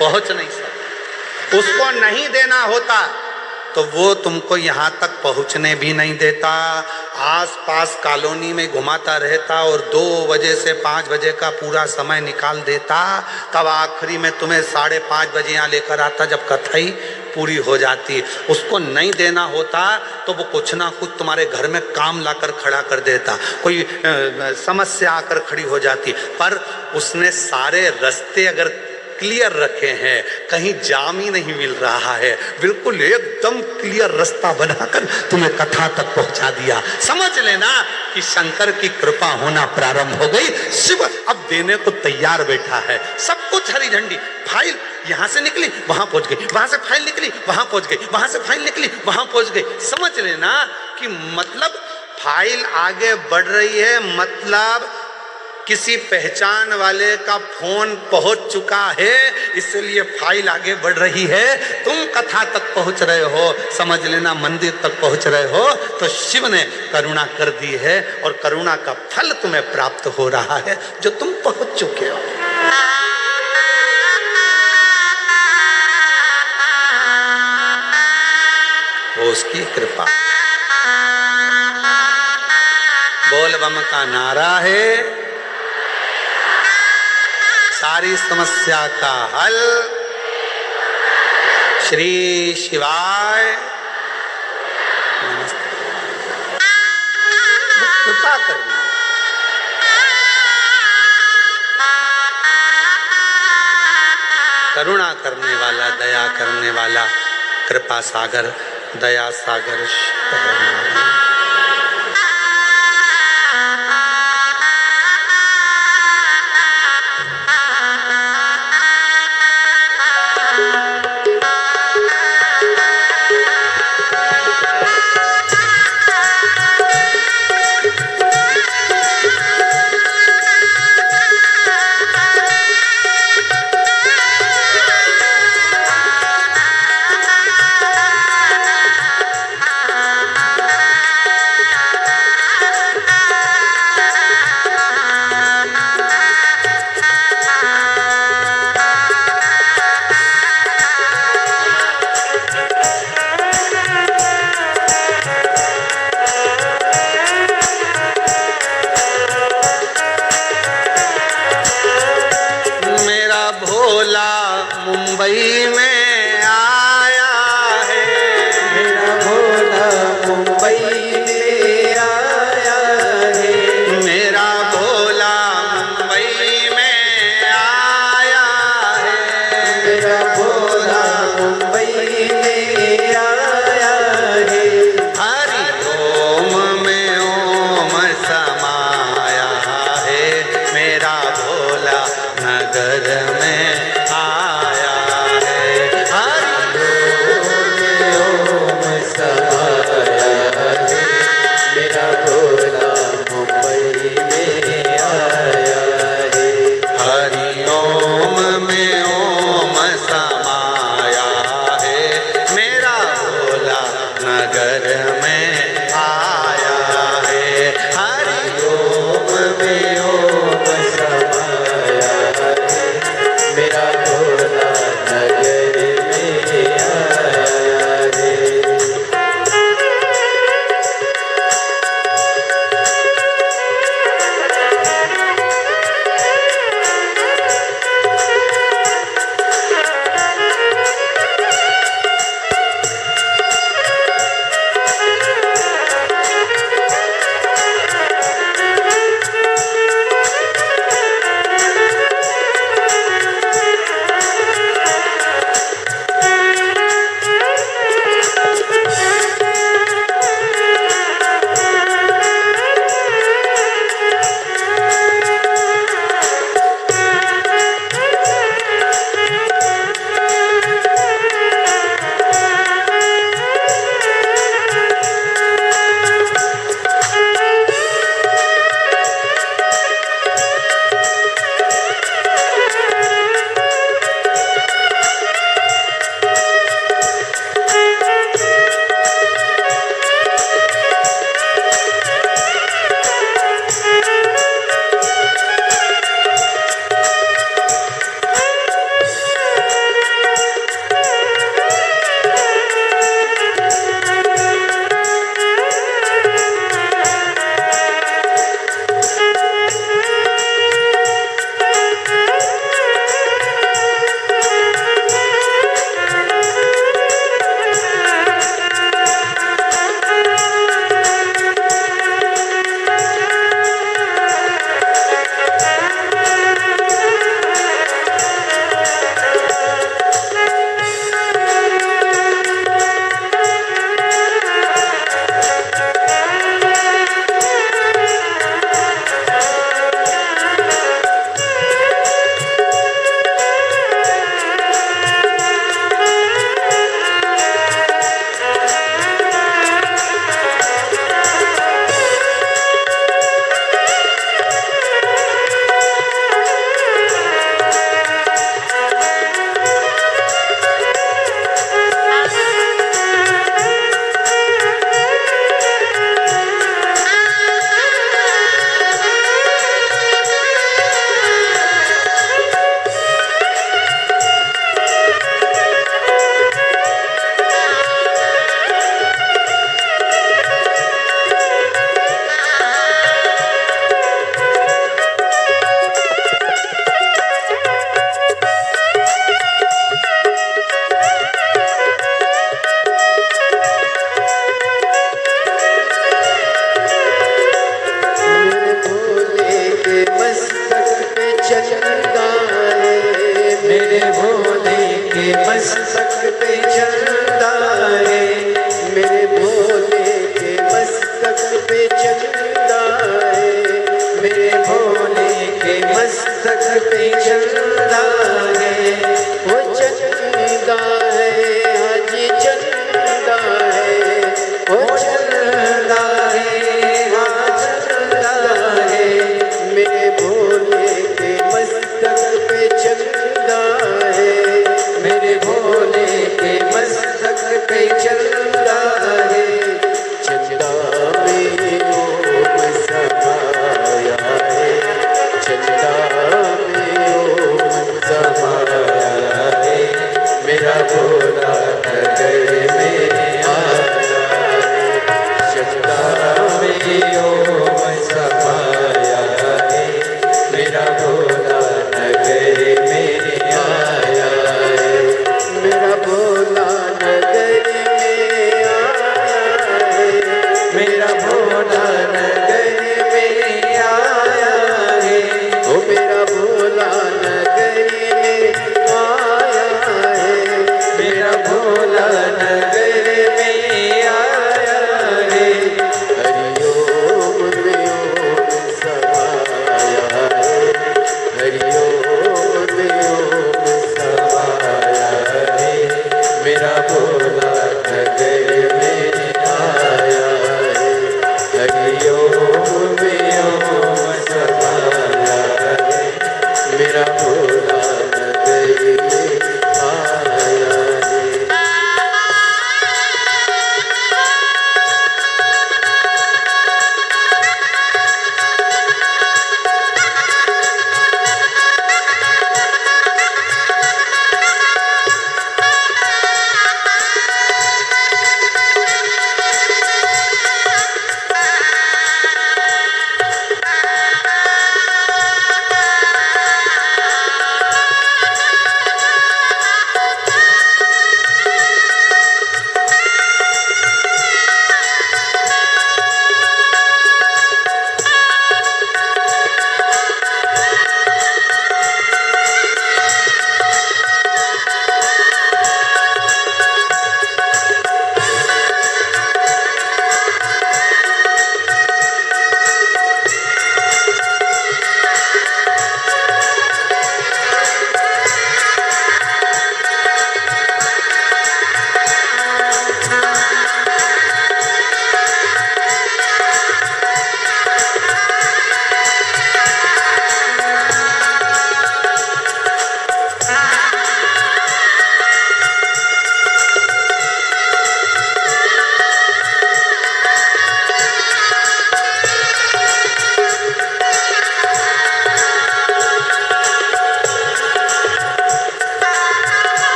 पहुंच नहीं सकते। उसको नहीं देना होता तो वो तुमको यहाँ तक पहुँचने भी नहीं देता। आसपास कॉलोनी में घुमाता रहता और 2 बजे से 5 बजे का पूरा समय निकाल देता। तब आखिरी में तुम्हें 5:30 बजे यहाँ लेकर आता जब कथा ही पूरी हो जाती। उसको नहीं देना होता तो वो कुछ ना कुछ तुम्हारे घर में काम लाकर खड़ा कर देता, कोई समस्या आकर खड़ी हो जाती। पर उसने सारे रास्ते अगर क्लियर रखे हैं, कहीं जाम ही नहीं मिल रहा है, बिल्कुल एकदम क्लियर रास्ता बनाकर तुम्हें कथा तक पहुंचा दिया। समझ लेना कि शंकर की कृपा होना प्रारंभ हो गई। शिव अब देने को तैयार बैठा है। सब कुछ हरी झंडी, फाइल यहां से निकली वहां पहुंच गई, वहां से फाइल निकली वहां पहुंच गई, वहां से फाइल निकली वहां पहुंच गई। समझ लेना कि मतलब फाइल आगे बढ़ रही है, मतलब किसी पहचान वाले का फोन पहुंच चुका है, इसलिए फाइल आगे बढ़ रही है। तुम कथा तक पहुंच रहे हो, समझ लेना मंदिर तक पहुंच रहे हो, तो शिव ने करुणा कर दी है और करुणा का फल तुम्हें प्राप्त हो रहा है जो तुम पहुंच चुके हो। वो उसकी कृपा। बोल बम का नारा है, सारी समस्या का हल। श्री शिवाय नमस्ते। कृपा करना, करुणा करने वाला, दया करने वाला, कृपा सागर, दया सागर है। भोला नगर में आया है, ओ मेरा भोला नगर में आया है, मेरा भोला नगर में आया है। हरिओम में ओम समाया है, हरिओम में ओम समाया है, मेरा भोला नगर में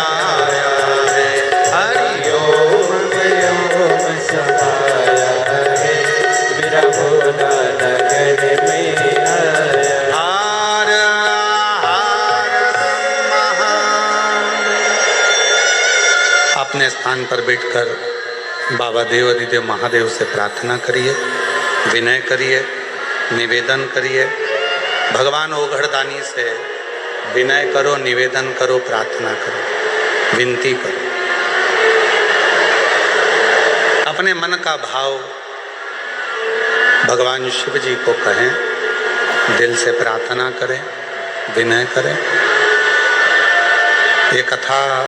आया है, हरिओम में ओम समाया है, मेरा भोला नगर में आया है। अपने स्थान पर बैठकर बाबा देवाधिदेव महादेव से प्रार्थना करिए विनय करिए, निवेदन करिए। भगवान ओघड़दानी से विनय करो, निवेदन करो, प्रार्थना करो, विनती करो। अपने मन का भाव भगवान शिव जी को कहें, दिल से प्रार्थना करें, विनय करें। ये कथा